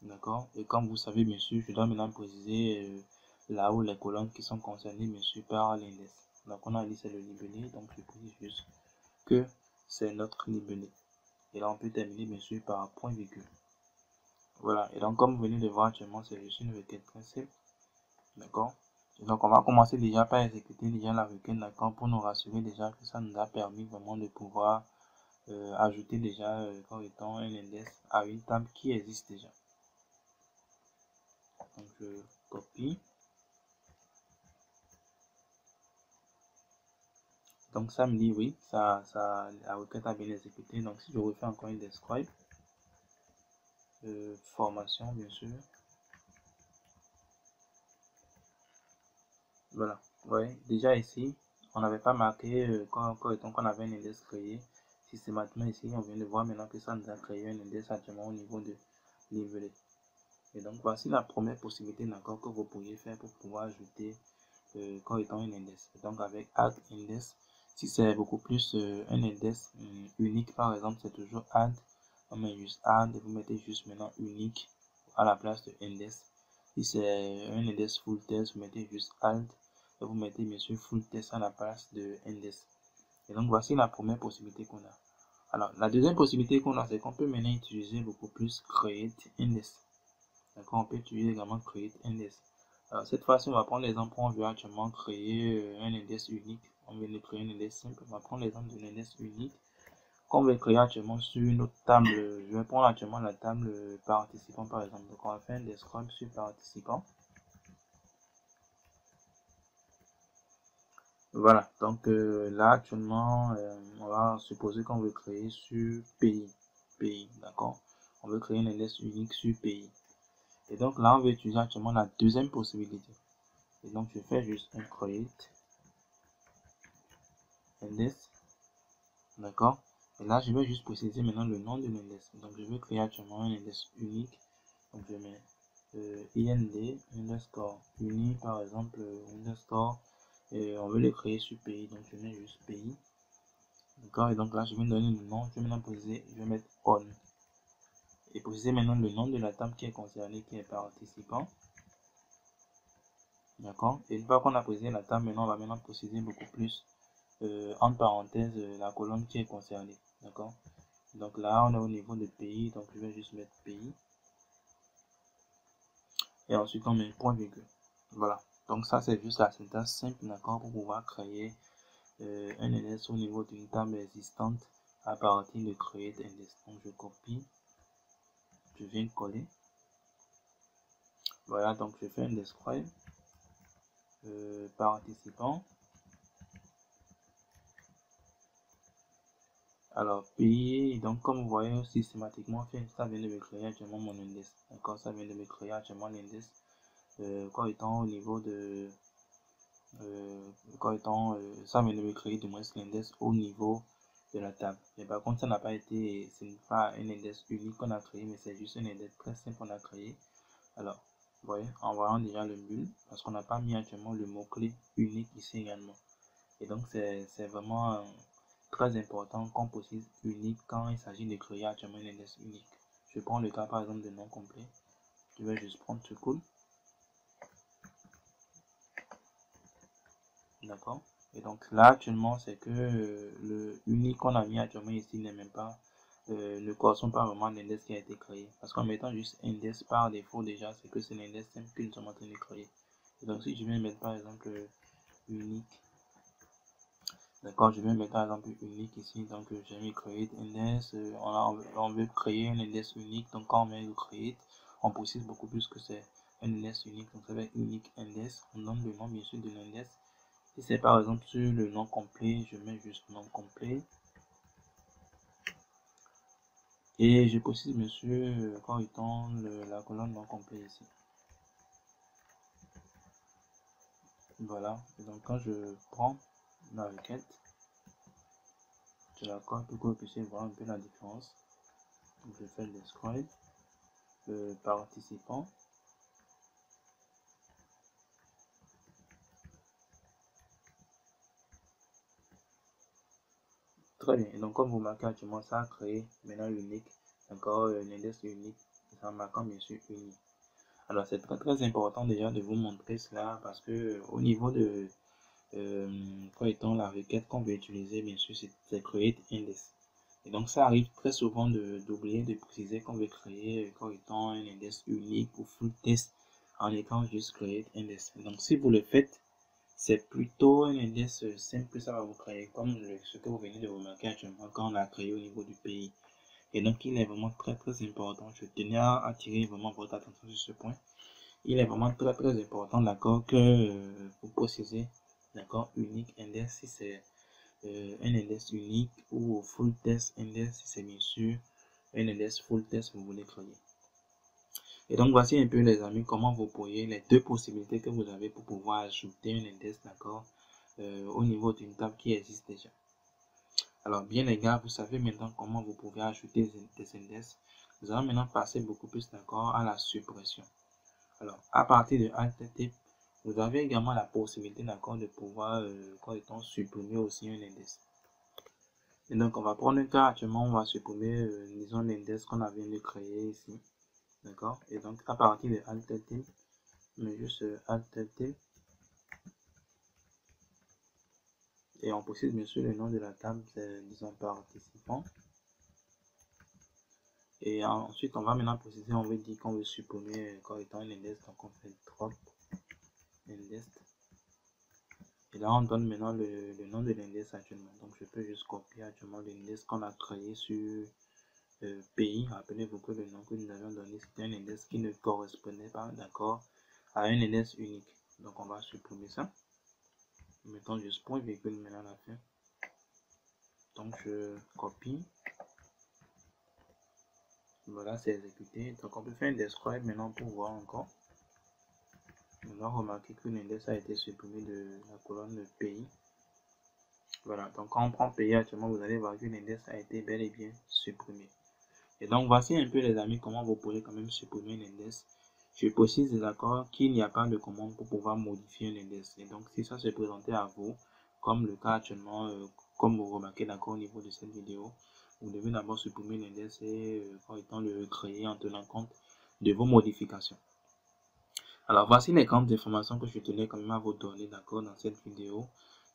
D'accord. Et comme vous savez bien sûr, je dois maintenant préciser là où les colonnes qui sont concernées bien sûr par l'index. Donc on a dit c'est le libellé, donc je précise juste que c'est notre libellé. Et là on peut terminer bien sûr par point virgule. Voilà. Et donc comme vous venez de voir actuellement, c'est juste une requête très simple. D'accord. Donc on va commencer déjà par exécuter déjà la requête, d'accord, pour nous rassurer déjà que ça nous a permis vraiment de pouvoir ajouter déjà comme étant un index à une table qui existe déjà. Donc je copie. Donc ça me dit oui, la requête a bien exécuté. Donc si je refais encore une describe, formation bien sûr. Voilà. Ouais, déjà ici, on n'avait pas marqué quand qu'on avait un index créé. Systématiquement ici, on vient de voir maintenant que ça nous a créé un index actuellement au niveau de livret. Et donc voici la première possibilité d'accord que vous pourriez faire pour pouvoir ajouter comme étant un index. Et donc avec add index, si c'est beaucoup plus un index unique par exemple, c'est toujours add, on met juste add et vous mettez juste maintenant unique à la place de index. Si c'est un index full test, vous mettez juste add et vous mettez bien sûr full test à la place de index. Et donc voici la première possibilité qu'on a. Alors la deuxième possibilité qu'on a, c'est qu'on peut maintenant utiliser beaucoup plus create index. D'accord, on peut utiliser également create index. Alors cette fois-ci, on va prendre l'exemple où on veut actuellement créer un index unique. On veut créer un index simple. On va prendre l'exemple d'un index unique qu'on veut créer actuellement sur notre table. Je vais prendre actuellement la table participant par exemple. Donc on va faire un describe sur participant. Voilà, donc là actuellement on va supposer qu'on veut créer sur pays, d'accord. On veut créer un index unique sur pays. Et donc là on veut utiliser actuellement la deuxième possibilité. Et donc je fais juste un create index, d'accord. Et là je vais juste préciser maintenant le nom de l'index. Donc je vais créer actuellement un index unique. Donc je mets ind underscore unique par exemple underscore, et on veut le créer sur pays. Donc je mets juste pays. D'accord, et donc là je vais donner le nom, je vais maintenant préciser, je vais mettre on. Et préciser maintenant le nom de la table qui est concernée, qui est participant. D'accord, et une fois qu'on a précisé la table, maintenant on va maintenant préciser beaucoup plus entre parenthèses la colonne qui est concernée. D'accord, donc là on est au niveau de pays, donc je vais juste mettre pays. Et ensuite on met point virgule. Voilà, donc ça c'est juste la syntaxe simple, d'accord, pour pouvoir créer un index au niveau d'une table existante à partir de create index. Donc je copie, je viens coller. Voilà, donc je fais un describe participant. Alors pays, donc comme vous voyez systématiquement ça vient de me créer actuellement mon index. D'accord, ça vient de me créer actuellement l'index quoi étant au niveau de ça vient de me créer du moins l'index au niveau de la table. Mais par contre ça n'a pas été, ce n'est pas un index unique qu'on a créé, mais c'est juste un index très simple qu'on a créé. Alors vous voyez, en voyant déjà le nul, parce qu'on n'a pas mis actuellement le mot-clé unique ici également. Et donc c'est vraiment très important qu'on précise unique quand il s'agit de créer actuellement un index unique. Je prends le cas par exemple de nom complet. Je vais juste prendre ce code. D'accord. Et donc là actuellement c'est que le unique qu'on a mis actuellement ici n'est même pas ne correspond pas vraiment à l'index qui a été créé. Parce qu'en mettant juste index par défaut déjà, c'est que c'est l'index simple que nous sommes en train de créer. Et donc si je vais mettre par exemple unique, d'accord, je vais mettre par exemple unique ici, donc j'ai mis create index, on veut créer un index unique, donc quand on met le create, on précise beaucoup plus que c'est un index unique, donc ça va être unique index, on donne le nom bien sûr de l'index. Si c'est par exemple sur le nom complet, je mets juste nom complet. Et je précise bien sûr quand étant la colonne non complet ici. Voilà, et donc quand je prends la requête, je la colle pour que vous puissiez voir un peu la différence. Donc je fais le describe, le participant. Très bien, et donc comme vous marquez actuellement, ça a créé maintenant l'unique, encore l'index unique, ça marquant bien sûr unique. Alors c'est très important déjà de vous montrer cela parce que au niveau de quoi étant la requête qu'on veut utiliser, bien sûr, c'est create index. Et donc ça arrive très souvent d'oublier de préciser qu'on veut créer quoi étant un index unique ou full test en étant juste create index. Et donc si vous le faites, c'est plutôt un index simple que ça va vous créer, comme ce que vous venez de remarquer actuellement quand on l'a créé au niveau du pays. Et donc il est vraiment très important. Je tenais à attirer vraiment votre attention sur ce point. Il est vraiment très important, d'accord, que vous précisez, d'accord, unique index si c'est un index unique ou full test index si c'est bien sûr un index full test que vous voulez créer. Et donc voici un peu les amis comment vous pourriez, les deux possibilités que vous avez pour pouvoir ajouter un index, d'accord, au niveau d'une table qui existe déjà. Alors bien les gars, vous savez maintenant comment vous pouvez ajouter des index. Nous allons maintenant passer beaucoup plus d'accord à la suppression. Alors à partir de Alt Type, vous avez également la possibilité d'accord de pouvoir supprimer aussi un index. Et donc on va prendre un cas actuellement, on va supprimer disons l'index qu'on vient de créer ici. D'accord. Et donc à partir de Alt Type, mais juste Alt Type. Et on précise bien sûr le nom de la table, c'est disons participant. Et ensuite on va maintenant préciser, on veut dire qu'on veut supprimer comme étant un index, donc on fait drop index. Et là, on donne maintenant le nom de l'index actuellement. Donc, je peux juste copier actuellement l'index qu'on a créé sur pays. Rappelez-vous que le nom que nous avions donné, c'était un index qui ne correspondait pas, d'accord, à un index unique. Donc, on va supprimer ça. Mettons juste point virgule maintenant à la fin. Donc, je copie. Voilà, c'est exécuté. Donc, on peut faire un describe maintenant pour voir encore. On va remarquer que l'index a été supprimé de la colonne pays. Voilà, donc quand on prend pays actuellement, vous allez voir que l'index a été bel et bien supprimé. Et donc, voici un peu les amis comment vous pouvez quand même supprimer un index. Je précise d'accord qu'il n'y a pas de commande pour pouvoir modifier un index. Et donc, si ça se présentait à vous, comme le cas actuellement, comme vous remarquez d'accord au niveau de cette vidéo, vous devez d'abord supprimer l'index et quand étant le recréer en tenant compte de vos modifications. Alors, voici les grandes informations que je tenais quand même à vous donner d'accord dans cette vidéo.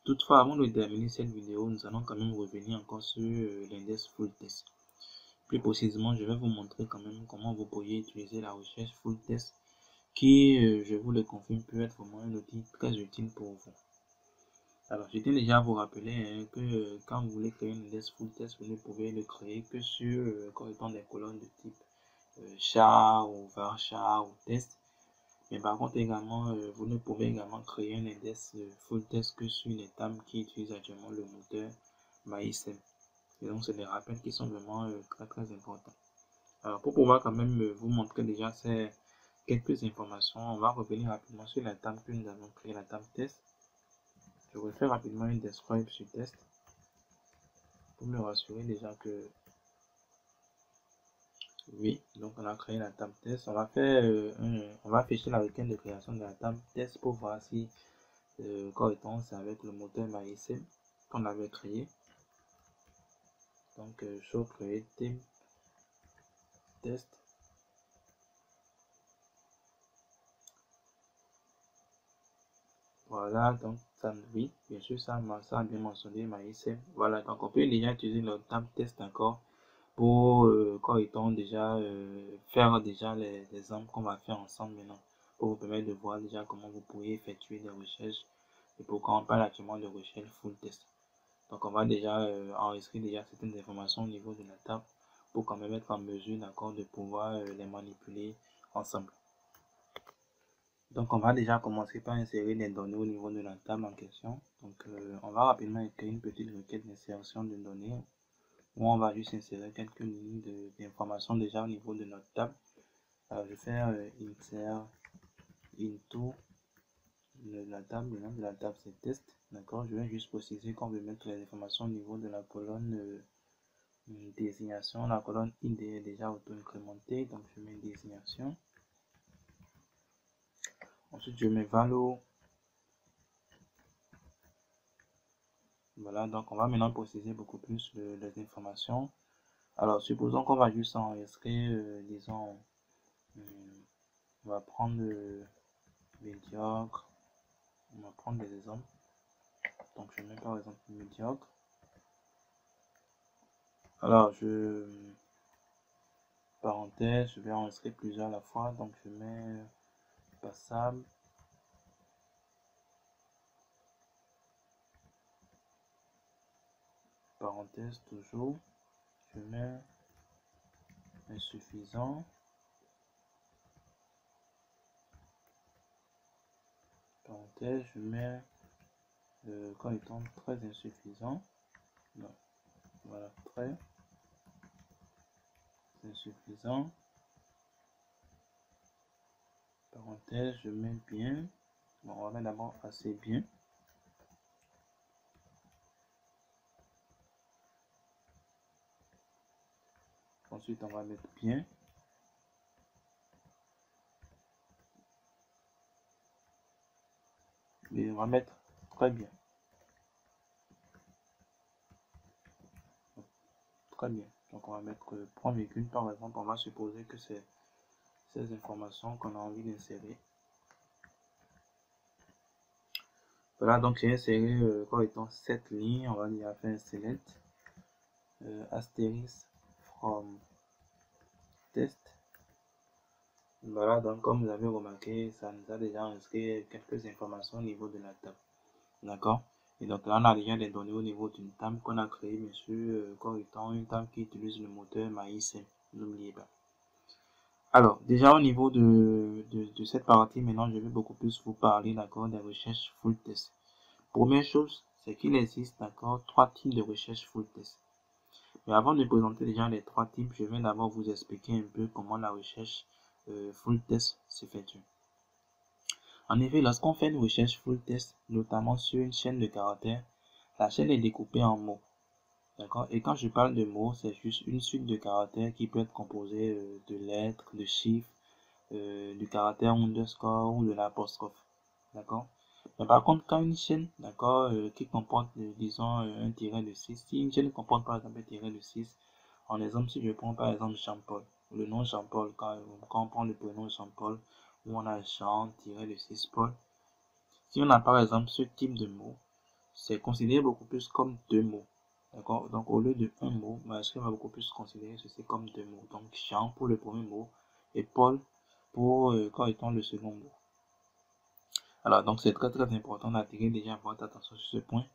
Toutefois, avant de terminer cette vidéo, nous allons quand même revenir encore sur l'index full test. Plus précisément, je vais vous montrer quand même comment vous pourriez utiliser la recherche full test qui, je vous le confirme, peut être vraiment un outil très utile pour vous. Alors, je tiens déjà à vous rappeler que quand vous voulez créer un index full test, vous ne pouvez le créer que sur étant des colonnes de type char ou varchar ou test. Mais par contre, également, vous ne pouvez également créer un index full test que sur les tables qui utilisent actuellement le moteur MySQL. Et donc, c'est des rappels qui sont vraiment très importants. Alors, pour pouvoir quand même vous montrer déjà ces quelques informations, on va revenir rapidement sur la table que nous avons créée, la table test. Je vais faire rapidement une describe sur test pour me rassurer déjà que oui, donc on a créé la table test. On va faire on va afficher la requête de création de la table test pour voir si correspond c'est avec le moteur MySQL qu'on avait créé. Donc show create theme test. Voilà, donc ça, oui, bien sûr, ça a bien mentionné MySQL. Voilà, donc on peut déjà utiliser le table test encore pour quand déjà faire déjà les exemples qu'on va faire ensemble maintenant pour vous permettre de voir déjà comment vous pourriez effectuer des recherches et pourquoi on parle actuellement de recherche full test. Donc on va déjà enregistrer déjà certaines informations au niveau de la table pour quand même être en mesure d'accord de pouvoir les manipuler ensemble. Donc on va déjà commencer par insérer les données au niveau de la table en question. Donc on va rapidement écrire une petite requête d'insertion de données où on va juste insérer quelques lignes d'informations déjà au niveau de notre table. Alors je vais faire insert into la table, le nom de la table c'est test. D'accord, je vais juste préciser qu'on veut mettre les informations au niveau de la colonne désignation. La colonne ID est déjà auto-incrémentée, donc je mets désignation. Ensuite, je mets value. Voilà, donc on va maintenant préciser beaucoup plus les informations. Alors, supposons qu'on va juste enregistrer, disons, on va prendre médiocre. On va prendre des exemples. Donc, je mets par exemple médiocre. Alors, parenthèse, je vais enregistrer plusieurs à la fois. Donc, je mets passable. Parenthèse toujours. Je mets insuffisant. Parenthèse, je mets quand étant très insuffisant. Non. Voilà, très insuffisant. Parenthèse, je mets bien. Bon, on va mettre d'abord assez bien. Ensuite, on va mettre bien. Et on va mettre très bien. Très bien. Donc, on va mettre point virgule par exemple. On va supposer que c'est ces informations qu'on a envie d'insérer. Voilà, donc j'ai inséré comme étant cette ligne. On va dire faire un select asterisk from test. Voilà, donc comme vous avez remarqué, ça nous a déjà inscrit quelques informations au niveau de la table. D'accord? Et donc là, on a déjà des données au niveau d'une table qu'on a créée, bien sûr, comme étant une table qui utilise le moteur MAICM. N'oubliez pas. Alors, déjà au niveau de cette partie, maintenant, je vais beaucoup plus vous parler, d'accord, des recherches full test. Première chose, c'est qu'il existe, d'accord, 3 types de recherches full test. Mais avant de présenter déjà les 3 types, je vais d'abord vous expliquer un peu comment la recherche full test s'effectue. En effet, lorsqu'on fait une recherche full test, notamment sur une chaîne de caractères, la chaîne est découpée en mots. D'accord? Et quand je parle de mots, c'est juste une suite de caractères qui peut être composée de lettres, de chiffres, du caractère underscore ou de l'apostrophe. D'accord? Mais par contre, quand une chaîne, d'accord, qui comporte, disons, un tiret de 6, si une chaîne comporte par exemple un tiret de 6, en exemple, si je prends par exemple Jean-Paul, le nom Jean-Paul, quand on prend le prénom Jean-Paul, où on a Jean, tiré de 6 Paul, si on a par exemple ce type de mot, c'est considéré beaucoup plus comme deux mots. D'accord? Donc au lieu de un mot, MySQL va beaucoup plus considérer ceci comme deux mots. Donc Jean pour le premier mot et Paul pour quand étant le second mot. Alors donc c'est très important d'attirer déjà votre attention sur ce point.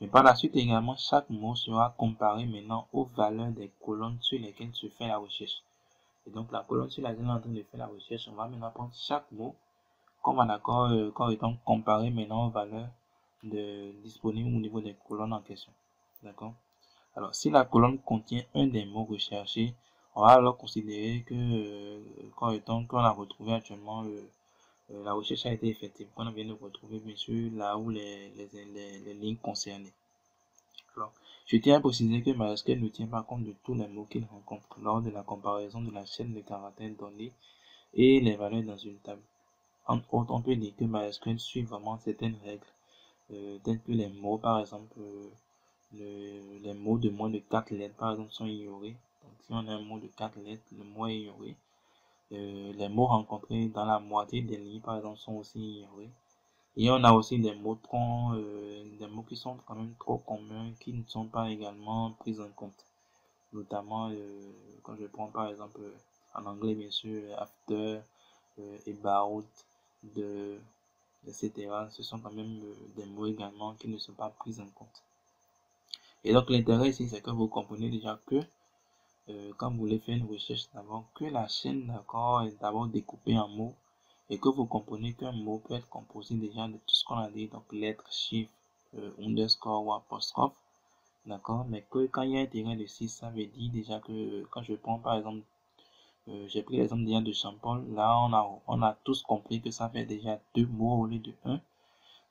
Mais par la suite également, chaque mot sera comparé maintenant aux valeurs des colonnes sur lesquelles se fait la recherche. Et donc la colonne sur laquelle on est en train de faire la recherche, on va maintenant prendre chaque mot comme un accord comme étant comparé maintenant aux valeurs disponibles au niveau des colonnes en question. D'accord? Alors, si la colonne contient un des mots recherchés, on va alors considérer que comme étant qu'on a retrouvé actuellement la recherche a été effective, qu'on vient de retrouver bien sûr là où les lignes concernées. Alors, je tiens à préciser que MySQL ne tient pas compte de tous les mots qu'il rencontre lors de la comparaison de la chaîne de caractères donnée et les valeurs dans une table. Entre autres, on peut dire que MySQL suit vraiment certaines règles, telles que les mots, par exemple, les mots de moins de 4 lettres, par exemple, sont ignorés. Donc, si on a un mot de 4 lettres, le mot est ignoré. Les mots rencontrés dans la moitié des lignes, par exemple, sont aussi ignorés. Et on a aussi des mots des mots qui sont quand même trop communs, qui ne sont pas également pris en compte. Notamment, quand je prends par exemple en anglais, bien sûr, after, about, de, etc. Ce sont quand même des mots également qui ne sont pas pris en compte. Et donc l'intérêt ici, c'est que vous comprenez déjà que quand vous voulez faire une recherche d'abord, que la chaîne d'accord est d'abord découpée en mots et que vous comprenez qu'un mot peut être composé déjà de tout ce qu'on a dit, donc lettres, chiffres, underscore ou apostrophe, d'accord, mais que quand il y a un tiret de 6, ça veut dire déjà que quand je prends par exemple, j'ai pris l'exemple déjà de Jean-Paul, là on a tous compris que ça fait déjà deux mots au lieu de un.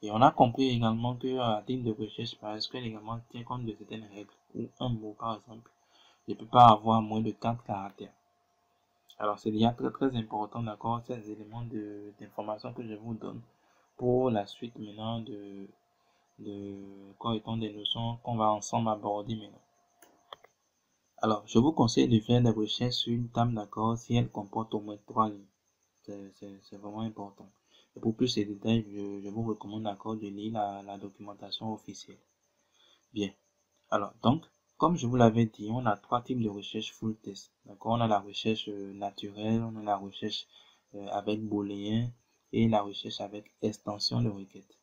Et on a compris également que à titre de recherche, parce qu'elle également tient compte de certaines règles, ou un mot par exemple ne peut pas avoir moins de 4 caractères. Alors c'est déjà très important, d'accord, ces éléments d'information que je vous donne pour la suite maintenant quoi étant des notions qu'on va ensemble aborder maintenant. Alors, je vous conseille de faire des recherches sur une table, d'accord, si elle comporte au moins 3 lignes. C'est vraiment important. Et pour plus de détails, je vous recommande d'accord de lire la documentation officielle. Bien. Alors, donc, comme je vous l'avais dit, on a 3 types de recherche full test. D'accord, on a la recherche naturelle, on a la recherche avec booléen et la recherche avec extension de requête.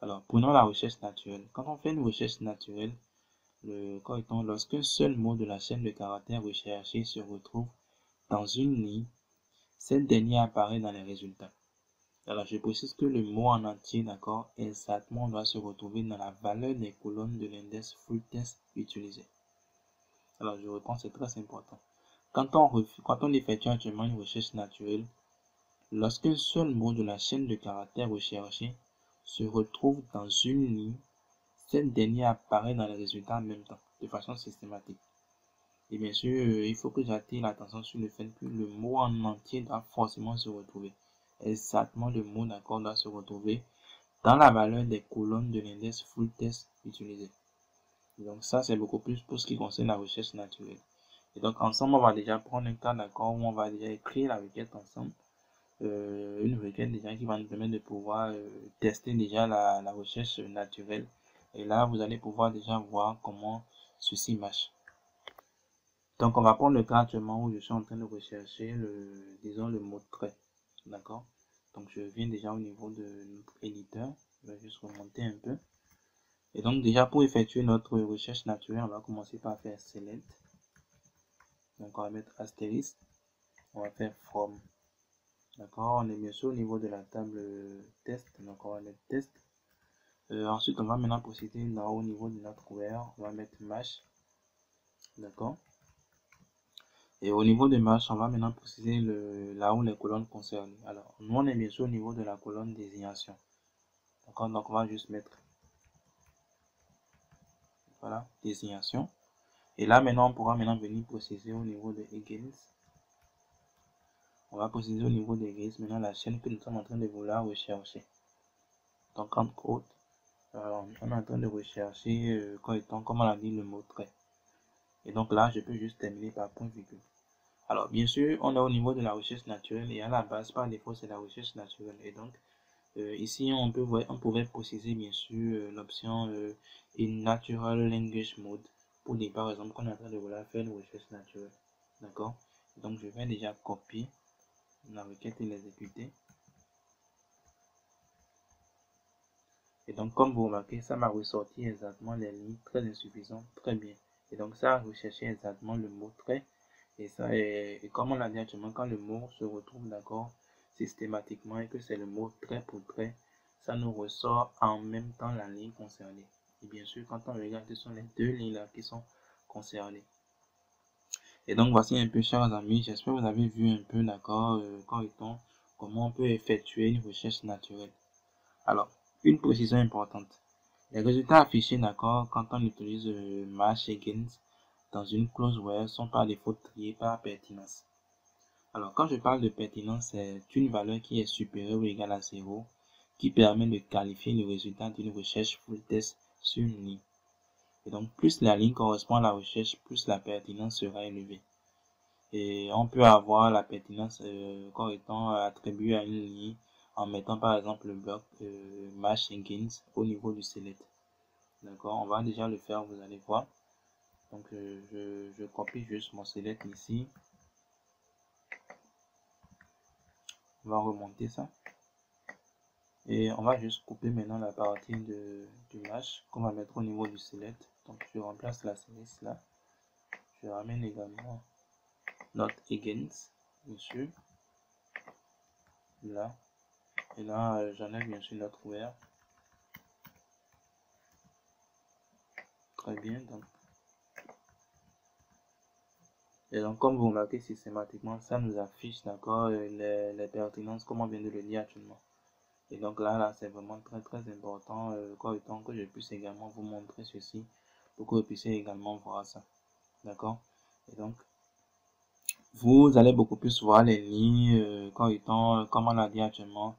Alors, prenons la recherche naturelle. Quand on fait une recherche naturelle, lorsqu'un seul mot de la chaîne de caractères recherchés se retrouve dans une ligne, cette dernière apparaît dans les résultats. Alors, je précise que le mot en entier, d'accord, exactement doit se retrouver dans la valeur des colonnes de l'index full test utilisé. Alors, je reprends, c'est très important. Quand on effectue actuellement une recherche naturelle, lorsqu'un seul mot de la chaîne de caractères recherchés se retrouve dans une ligne, cette dernière apparaît dans les résultats en même temps, de façon systématique. Et bien sûr, il faut que j'attire l'attention sur le fait que le mot en entier doit forcément se retrouver. Exactement, le mot d'accord doit se retrouver dans la valeur des colonnes de l'index full test utilisé. Donc ça, c'est beaucoup plus pour ce qui concerne la recherche naturelle. Et donc ensemble, on va déjà prendre un cas d'accord où on va déjà écrire la requête ensemble. Une requête déjà qui va nous permettre de pouvoir tester déjà la recherche naturelle. Et là, vous allez pouvoir déjà voir comment ceci marche. Donc, on va prendre le cas actuellement où je suis en train de rechercher disons le mot trait. D'accord? Donc, je viens déjà au niveau de notre éditeur. Je vais juste remonter un peu. Et donc déjà pour effectuer notre recherche naturelle, on va commencer par faire select. Donc on va mettre astérisque. On va faire from. D'accord, on est bien sûr au niveau de la table test. Donc on va mettre test. Ensuite on va maintenant procéder là au niveau de notre where. On va mettre match. D'accord. Et au niveau de match, on va maintenant préciser là où les colonnes concernées. Alors, nous, on est bien sûr au niveau de la colonne désignation. D'accord, donc on va juste mettre, voilà, désignation. Et là, maintenant, on pourra maintenant venir préciser au niveau de against. On va préciser au niveau de against maintenant la chaîne que nous sommes en train de vouloir rechercher. Donc, en code, on est en train de rechercher, comme on l'a dit, le mot trait. Et donc là, je peux juste terminer par point virgule. Alors, bien sûr, on est au niveau de la recherche naturelle et à la base, par défaut, c'est la recherche naturelle. Et donc, ici, on pouvait préciser, bien sûr, l'option in Natural Language Mode pour dire, par exemple, qu'on est en train de vouloir faire une recherche naturelle. D'accord? Donc, je vais déjà copier la requête et l'exécuter. Et donc, comme vous remarquez, ça m'a ressorti exactement les lignes très insuffisantes, très bien. Et donc, ça a recherché exactement le mot trait. Et ça est, comme on l'a dit actuellement, quand le mot se retrouve d'accord systématiquement et que c'est le mot trait pour trait, ça nous ressort en même temps la ligne concernée. Et bien sûr, quand on regarde, ce sont les deux lignes là qui sont concernées. Et donc, voici un peu, chers amis, j'espère que vous avez vu un peu, d'accord, comment on peut effectuer une recherche naturelle. Alors, une précision importante. Les résultats affichés, d'accord, quand on utilise match against dans une clause where sont par défaut triés par pertinence. Alors, quand je parle de pertinence, c'est une valeur qui est supérieure ou égale à 0 qui permet de qualifier le résultat d'une recherche full test sur une ligne. Et donc, plus la ligne correspond à la recherche, plus la pertinence sera élevée. Et on peut avoir la pertinence comme étant attribuée à une ligne en mettant par exemple le bloc match against au niveau du select. D'accord, on va déjà le faire, vous allez voir. Donc, je copie juste mon select ici. On va remonter ça. Et on va juste couper maintenant la partie du match qu'on va mettre au niveau du select. Donc, je remplace la série là. Je ramène également notre against, bien sûr. Là. Et là, j'enlève bien sûr notre where. Très bien. Donc. Et donc, comme vous remarquez systématiquement, ça nous affiche, d'accord, les pertinences, comme on vient de le dire actuellement. Et donc là, c'est vraiment très très important, que je puisse également vous montrer ceci, pour que vous puissiez également voir ça. D'accord? Et donc, vous allez beaucoup plus voir les lignes, comme on l'a dit actuellement,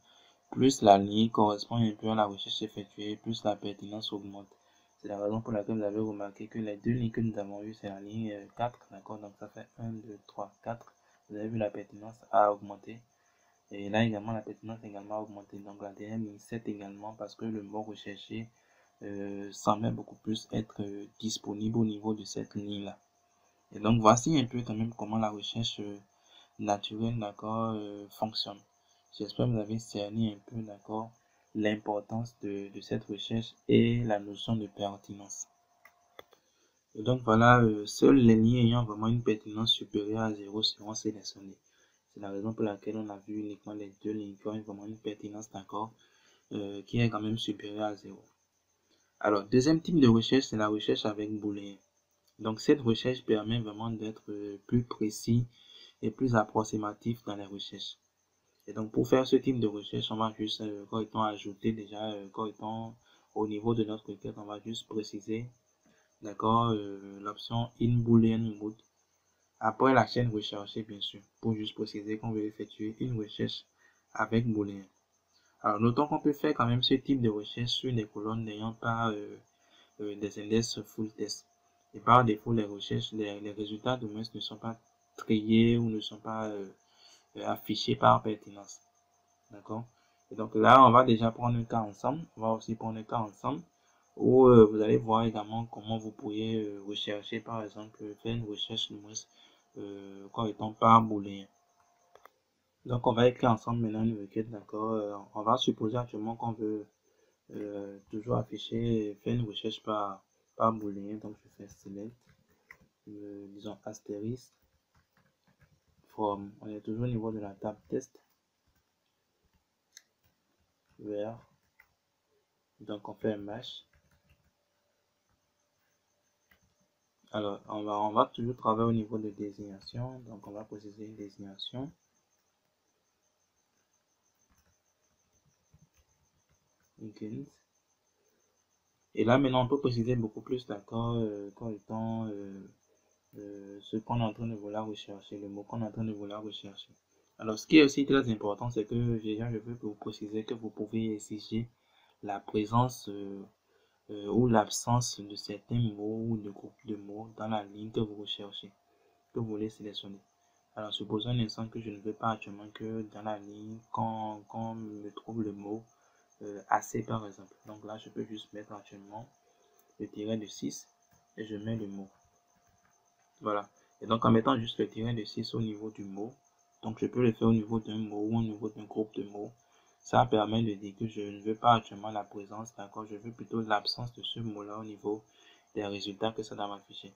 plus la ligne correspond un peu à la recherche effectuée, plus la pertinence augmente. C'est la raison pour laquelle vous avez remarqué que les deux lignes que nous avons eues, c'est la ligne 4, d'accord? Donc ça fait 1, 2, 3, 4. Vous avez vu la pertinence a augmenté. Et là également, la pertinence également a augmenté. Donc la dernière ligne 7 également, parce que le mot recherché semblait beaucoup plus être disponible au niveau de cette ligne-là. Et donc voici un peu quand même comment la recherche naturelle, d'accord, fonctionne. J'espère que vous avez cerné un peu, d'accord, l'importance de cette recherche et la notion de pertinence. Et donc voilà, seules les lignes ayant vraiment une pertinence supérieure à 0 seront sélectionnées. C'est la raison pour laquelle on a vu uniquement les deux lignes qui ont vraiment une pertinence, d'accord, qui est quand même supérieure à 0. Alors, deuxième type de recherche, c'est la recherche avec booléen. Donc, cette recherche permet vraiment d'être plus précis et plus approximatif dans les recherches. Et donc, pour faire ce type de recherche, on va juste, ajouter déjà, au niveau de notre requête, on va juste préciser, d'accord, l'option in boolean mode après la chaîne recherchée, bien sûr, pour juste préciser qu'on veut effectuer une recherche avec booléen. Alors, notons qu'on peut faire quand même ce type de recherche sur des colonnes n'ayant pas des index full test. Et par défaut, les recherches, les résultats de ne sont pas triés ou ne sont pas affichés par pertinence. D'accord? Et donc là, on va déjà prendre un cas ensemble. On va aussi prendre un cas ensemble où vous allez voir également comment vous pourriez rechercher, par exemple, faire une recherche de moins étant par booléen. Donc on va écrire ensemble maintenant une requête, d'accord? On va supposer actuellement qu'on veut toujours afficher, faire une recherche par booléen. Donc je fais select, disons astérisque, from, on est toujours au niveau de la table test, vers, donc on fait un match. Alors on va toujours travailler au niveau de désignation, donc on va préciser une désignation. Et là maintenant on peut préciser beaucoup plus, d'accord, comme étant ce qu'on est en train de vouloir rechercher, le mot qu'on est en train de vouloir rechercher. Alors ce qui est aussi très important, c'est que déjà je veux vous préciser que vous pouvez exiger la présence ou l'absence de certains mots ou de groupes de mots dans la ligne que vous recherchez, que vous voulez sélectionner. Alors supposons un instant que je ne veux pas actuellement que dans la ligne qu'on me trouve le mot assez par exemple. Donc là je peux juste mettre actuellement le tiret de 6 et je mets le mot. Voilà. Et donc en mettant juste le tiret de 6 au niveau du mot, donc je peux le faire au niveau d'un mot ou au niveau d'un groupe de mots. Ça permet de dire que je ne veux pas actuellement la présence, d'accord, je veux plutôt l'absence de ce mot-là au niveau des résultats que ça doit m'afficher.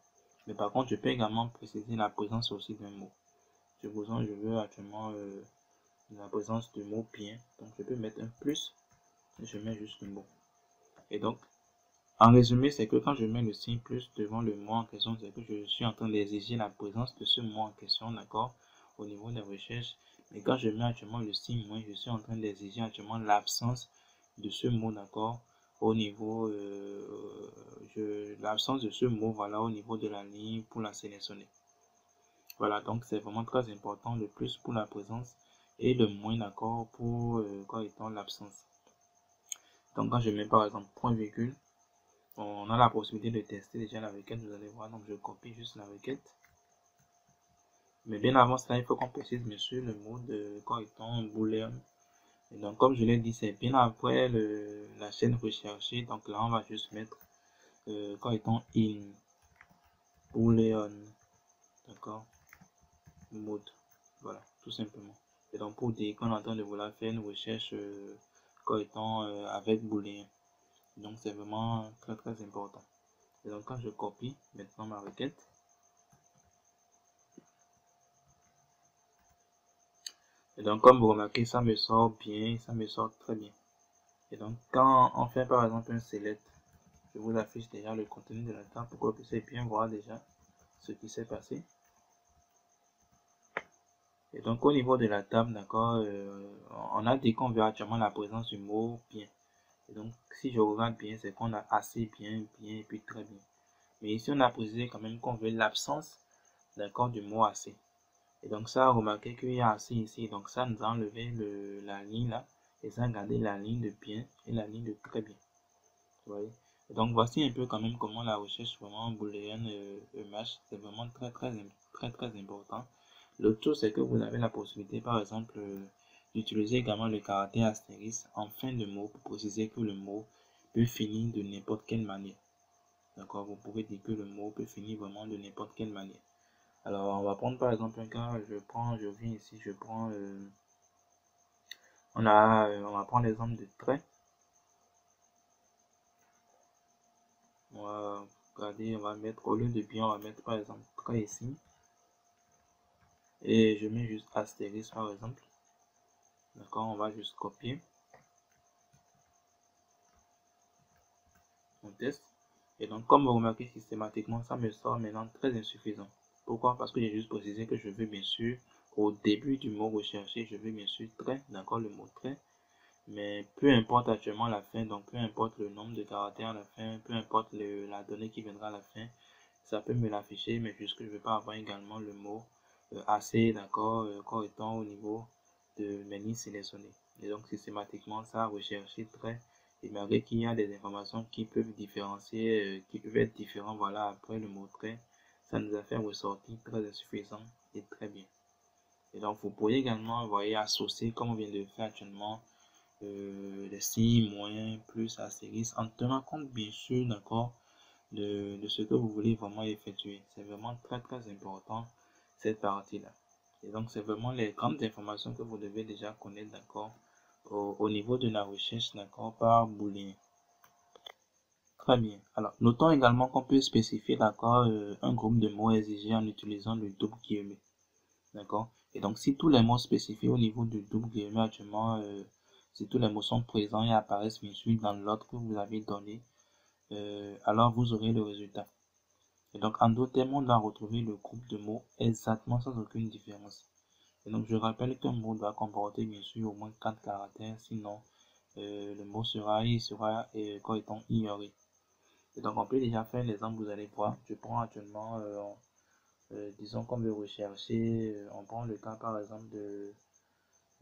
Mais par contre, je peux également préciser la présence aussi d'un mot. Supposons je veux actuellement la présence du mot bien, donc je peux mettre un plus et je mets juste le mot. Et donc, en résumé, c'est que quand je mets le signe plus devant le mot en question, c'est que je suis en train d'exiger la présence de ce mot en question, d'accord, au niveau des recherches. Mais quand je mets actuellement le signe moins, je suis en train d'exiger actuellement l'absence de ce mot, d'accord, au niveau, l'absence de ce mot, voilà, au niveau de la ligne pour la sélectionner. Voilà, donc c'est vraiment très important, le plus pour la présence et le moins, d'accord, pour quand étant l'absence. Donc quand je mets par exemple point virgule, on a la possibilité de tester déjà la requête, vous allez voir, donc je copie juste la requête. Mais bien avant cela, il faut qu'on précise bien sûr le mot de correcton boolean. Et donc comme je l'ai dit, c'est bien après la chaîne recherchée, donc là on va juste mettre correcton in boolean, d'accord, mode, voilà, tout simplement. Et donc pour dire qu'on est en train de vouloir faire une recherche correcton avec boolean. Donc c'est vraiment très très important. Et donc quand je copie maintenant ma requête, et donc comme vous remarquez, ça me sort bien, ça me sort très bien. Et donc quand on fait par exemple un select, je vous affiche déjà le contenu de la table pour que vous puissiez bien voir déjà ce qui s'est passé. Et donc au niveau de la table, d'accord, on a dit qu'on verra actuellement la présence du mot bien. Et donc si je regarde bien, c'est qu'on a assez, bien, bien et puis très bien. Mais ici on a précisé quand même qu'on veut l'absence, d'accord, du mot assez. Et donc ça, remarquez qu'il y a assez ici, donc ça nous a enlevé la ligne là, et ça a gardé la ligne de bien et la ligne de très bien. Vous voyez? Et donc voici un peu quand même comment la recherche vraiment booléenne match, c'est vraiment très important. L'autre chose, c'est que vous avez la possibilité, par exemple, d'utiliser également le caractère astérisque en fin de mot pour préciser que le mot peut finir de n'importe quelle manière. D'accord? Vous pouvez dire que le mot peut finir vraiment de n'importe quelle manière. Alors, on va prendre par exemple un cas, je viens ici, je prends, on va prendre l'exemple de trait. On va regarder, on va mettre, au lieu de bien, on va mettre par exemple trait ici. Et je mets juste astérisque par exemple. D'accord, on va juste copier. On teste. Et donc, comme vous remarquez systématiquement, ça me sort maintenant très insuffisant. Pourquoi? Parce que j'ai juste précisé que je veux bien sûr, au début du mot recherché, je veux bien sûr trait, d'accord, le mot trait. Mais peu importe actuellement la fin, donc peu importe le nombre de caractères à la fin, peu importe la donnée qui viendra à la fin, ça peut me l'afficher, mais juste que je ne vais pas avoir également le mot assez, d'accord, correctement au niveau de mes lignes sélectionnées. Et donc systématiquement, ça a recherché très, et malgré qu'il y a des informations qui peuvent différencier, qui peuvent être différentes, voilà, après le mot trait, ça nous a fait ressortir très insuffisant et très bien. Et donc vous pourriez également, vous voyez, associer, comme on vient de le faire actuellement, les signes, moins, plus, astérisque, en tenant compte bien sûr, d'accord, de ce que vous voulez vraiment effectuer. C'est vraiment très important cette partie-là. Et donc c'est vraiment les grandes informations que vous devez déjà connaître, d'accord, au niveau de la recherche, d'accord, par booléen. Très bien. Alors, notons également qu'on peut spécifier, d'accord, un groupe de mots exigés en utilisant le double guillemet. D'accord. Et donc, si tous les mots spécifiés au niveau du double guillemet actuellement, si tous les mots sont présents et apparaissent bien sûr dans l'ordre que vous avez donné, alors vous aurez le résultat. Et donc, en d'autres termes, on doit retrouver le groupe de mots exactement sans aucune différence. Et donc, je rappelle qu'un mot doit comporter bien sûr au moins 4 caractères, sinon le mot sera comme étant ignoré. Et donc, on peut déjà faire l'exemple, vous allez voir. Je prends actuellement, disons qu'on veut rechercher, on prend le cas par exemple de,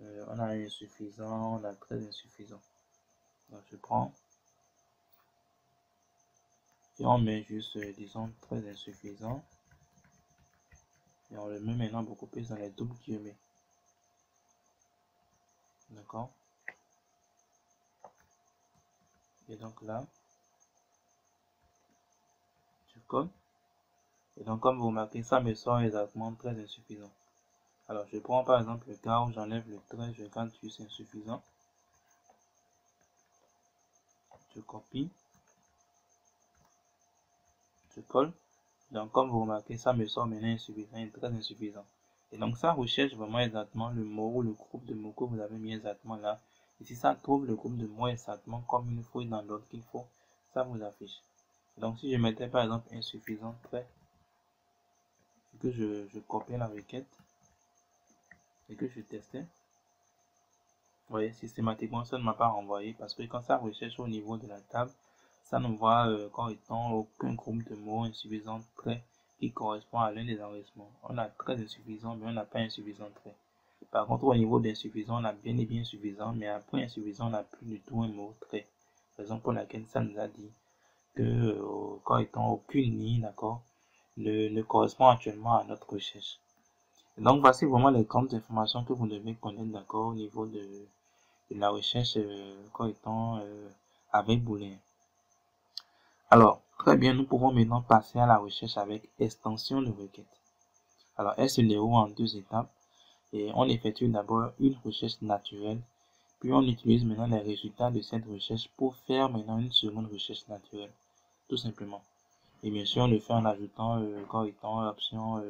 on a insuffisant, on a très insuffisant. Donc, je prends et on met juste, disons, très insuffisant. Et on le met maintenant beaucoup plus dans les doubles guillemets. D'accord? Et donc là, je colle. Et donc, comme vous remarquez, ça me sort exactement très insuffisant. Alors, je prends par exemple le cas où j'enlève le trait, je garde juste insuffisant. Je copie. Je colle. Donc, comme vous remarquez, ça me sort maintenant insuffisant et très insuffisant. Et donc, ça recherche vraiment exactement le mot ou le groupe de mots que vous avez mis exactement là. Et si ça trouve le groupe de mots exactement comme il faut et dans l'ordre qu'il faut, ça vous affiche. Et donc, si je mettais par exemple insuffisant très, et que je copiais la requête, et que je testais, vous voyez, systématiquement, ça ne m'a pas renvoyé parce que quand ça recherche au niveau de la table, ça ne voit comme étant aucun groupe de mots insuffisant très qui correspond à l'un des enregistrements. On a très insuffisant, mais on n'a pas insuffisant très. Par contre, au niveau d'insuffisant, on a bien et bien suffisant, mais après insuffisant, on n'a plus du tout un mot très. Raison pour laquelle ça nous a dit que comme étant aucune ligne, d'accord, ne correspond actuellement à notre recherche. Donc, voici vraiment les grandes informations que vous devez connaître, d'accord, au niveau de la recherche comme étant avec booléen. Alors, très bien, nous pouvons maintenant passer à la recherche avec extension de requête. Alors, elle se déroule en deux étapes et on effectue d'abord une recherche naturelle, puis on utilise maintenant les résultats de cette recherche pour faire maintenant une seconde recherche naturelle, tout simplement. Et bien sûr, on le fait en ajoutant comme étant l'option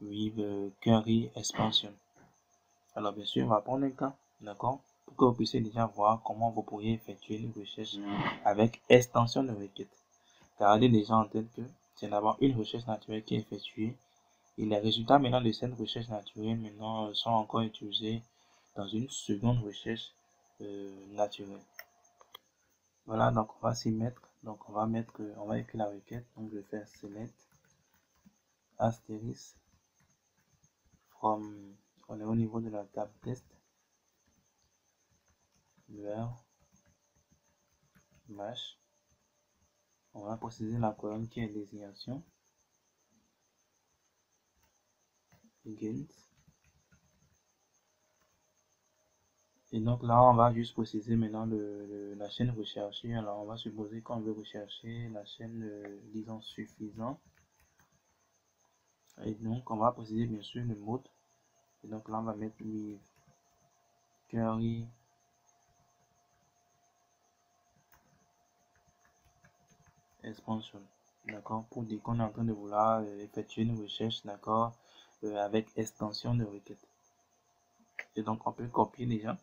with query expansion. Alors, bien sûr, on va prendre un cas, d'accord, pour que vous puissiez déjà voir comment vous pourriez effectuer une recherche avec extension de requête. Gardez déjà en tête que c'est d'abord une recherche naturelle qui est effectuée et les résultats maintenant de cette recherche naturelle maintenant sont encore utilisés dans une seconde recherche naturelle. Voilà, donc on va s'y mettre. Donc on va écrire la requête. Donc je vais faire select asterisk from, on est au niveau de la table test vers match. On va préciser la colonne qui est désignation. Begins. Et donc là, on va juste préciser maintenant la chaîne recherchée. Alors, on va supposer qu'on veut rechercher la chaîne, disons, suffisant. Et donc, on va préciser bien sûr le mode. Et donc là, on va mettre with query expansion. D'accord, pour dire qu'on est en train de vouloir effectuer une recherche, d'accord, avec extension de requête. Et donc, on peut copier déjà.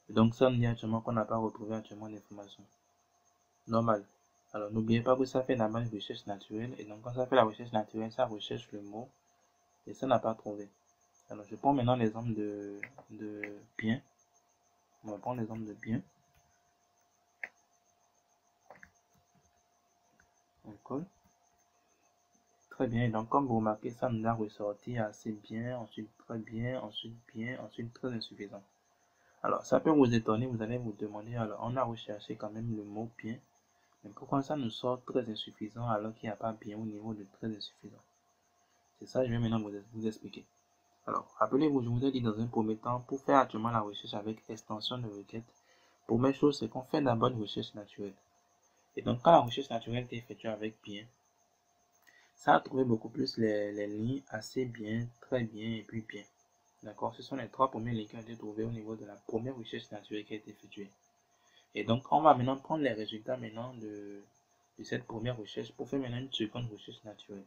Et donc, ça nous dit actuellement qu'on n'a pas retrouvé actuellement l'information. Normal. Alors, n'oubliez pas que ça fait d'abord une recherche naturelle. Et donc, quand ça fait la recherche naturelle, ça recherche le mot. Et ça n'a pas trouvé. Alors, je prends maintenant l'exemple de bien. On va prendre l'exemple de bien. On colle. Très bien. Et donc, comme vous remarquez, ça nous a ressorti assez bien, ensuite très bien, ensuite très insuffisant. Alors, ça peut vous étonner, vous allez vous demander, alors, on a recherché quand même le mot bien. Mais pourquoi ça nous sort très insuffisant alors qu'il n'y a pas bien au niveau de très insuffisant? C'est ça, je vais maintenant vous expliquer. Alors, rappelez-vous, je vous ai dit dans un premier temps, pour faire actuellement la recherche avec extension de requête, première chose, c'est qu'on fait d'abord une recherche naturelle. Et donc, quand la recherche naturelle est effectuée avec bien, ça a trouvé beaucoup plus les lignes assez bien, très bien et puis bien. D'accord, ce sont les 3 premiers liens qui ont été trouvés au niveau de la première recherche naturelle qui a été effectuée. Et donc, on va maintenant prendre les résultats maintenant de cette première recherche pour faire maintenant une seconde recherche naturelle.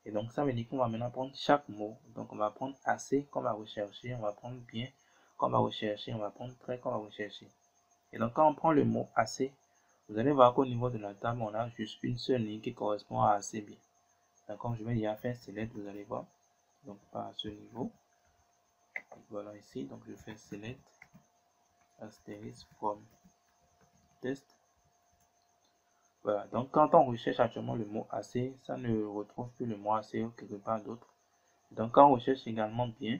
Et donc, ça veut dire qu'on va maintenant prendre chaque mot. Donc, on va prendre assez qu'on va rechercher, on va prendre bien qu'on va rechercher, on va prendre très qu'on va rechercher. Et donc, quand on prend le mot assez, vous allez voir qu'au niveau de la table, on a juste une seule ligne qui correspond à assez bien. D'accord, je vais déjà faire select, vous allez voir. Donc, pas à ce niveau. Voilà ici, donc je fais select asterisk from test. Voilà, donc quand on recherche actuellement le mot assez, ça ne retrouve plus le mot assez quelque part d'autre. Donc quand on recherche également bien,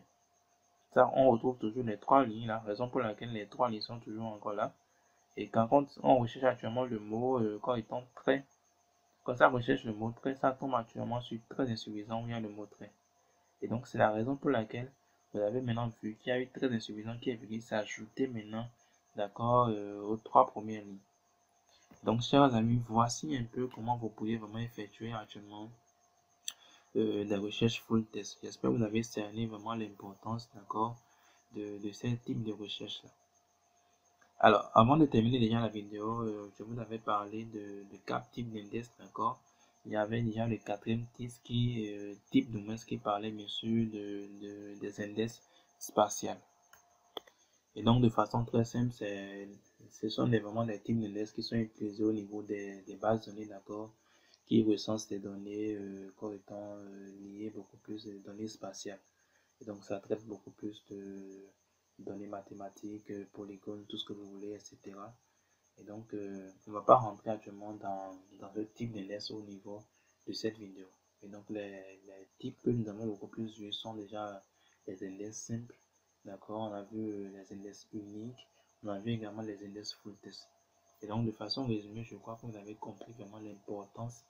ça on retrouve toujours les 3 lignes là, raison pour laquelle les 3 lignes sont toujours encore là. Et quand on recherche actuellement le mot comme étant très, quand ça recherche le mot très, ça tombe actuellement sur très insuffisant où il y a le mot très. Et donc c'est la raison pour laquelle vous avez maintenant vu qu'il y a eu très insuffisant qui est venu s'ajouter maintenant, d'accord, aux 3 premières lignes. Donc chers amis, voici un peu comment vous pouvez vraiment effectuer actuellement des recherches full test. J'espère que vous avez cerné vraiment l'importance, d'accord, de ces types de recherches là. Alors, avant de terminer déjà la vidéo, je vous avais parlé de 4 types d'index, d'accord. Il y avait déjà le 4e type de moins qui parlait bien sûr des index spatiales. Et donc, de façon très simple, ce sont vraiment des types d'index qui sont utilisés au niveau des bases de données, d'accord, qui recensent des données comme étant liées beaucoup plus aux données spatiales. Et donc, ça traite beaucoup plus de données mathématiques, polygones, tout ce que vous voulez, etc. Et donc, on ne va pas rentrer actuellement dans ce type d'index au niveau de cette vidéo. Et donc, les types que nous avons beaucoup plus vus sont déjà les index simples. D'accord, on a vu les index uniques, on a vu également les index full test. Et donc, de façon résumée, je crois que vous avez compris vraiment l'importance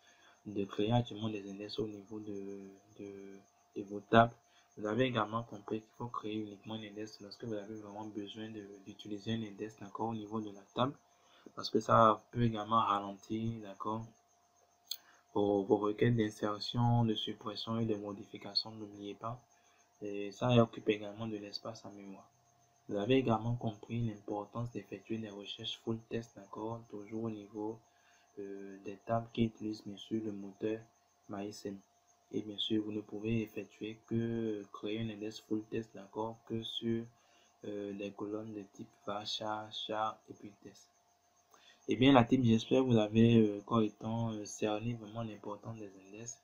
de créer actuellement des index au niveau de vos tables. Vous avez également compris qu'il faut créer uniquement un index lorsque vous avez vraiment besoin d'utiliser un index d'accord au niveau de la table, parce que ça peut également ralentir, d'accord, vos requêtes d'insertion, de suppression et de modification, n'oubliez pas. Et ça occupe également de l'espace en mémoire. Vous avez également compris l'importance d'effectuer des recherches full test, d'accord, toujours au niveau des tables qui utilisent bien sûr le moteur MySQL. Et bien sûr, vous ne pouvez effectuer que créer un index full test, d'accord, que sur les colonnes de type var, char et puis test. Et bien la team, j'espère que vous avez cerné vraiment l'importance des index.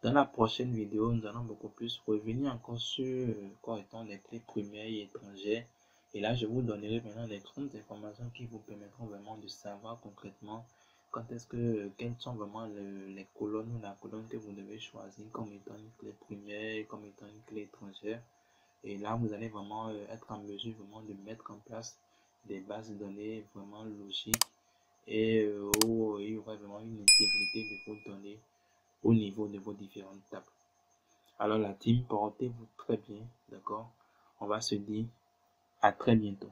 Dans la prochaine vidéo, nous allons beaucoup plus revenir encore sur les clés primaires et étrangères. Et là, je vous donnerai maintenant les grandes informations qui vous permettront vraiment de savoir concrètement quelles sont vraiment les colonnes ou la colonne que vous devez choisir comme étant une clé primaire, comme étant une clé étrangère. Et là, vous allez vraiment être en mesure vraiment de mettre en place des bases de données vraiment logiques et où il y aura vraiment une intégrité de vos données au niveau de vos différentes tables. Alors la team, portez-vous très bien, d'accord? On va se dire à très bientôt.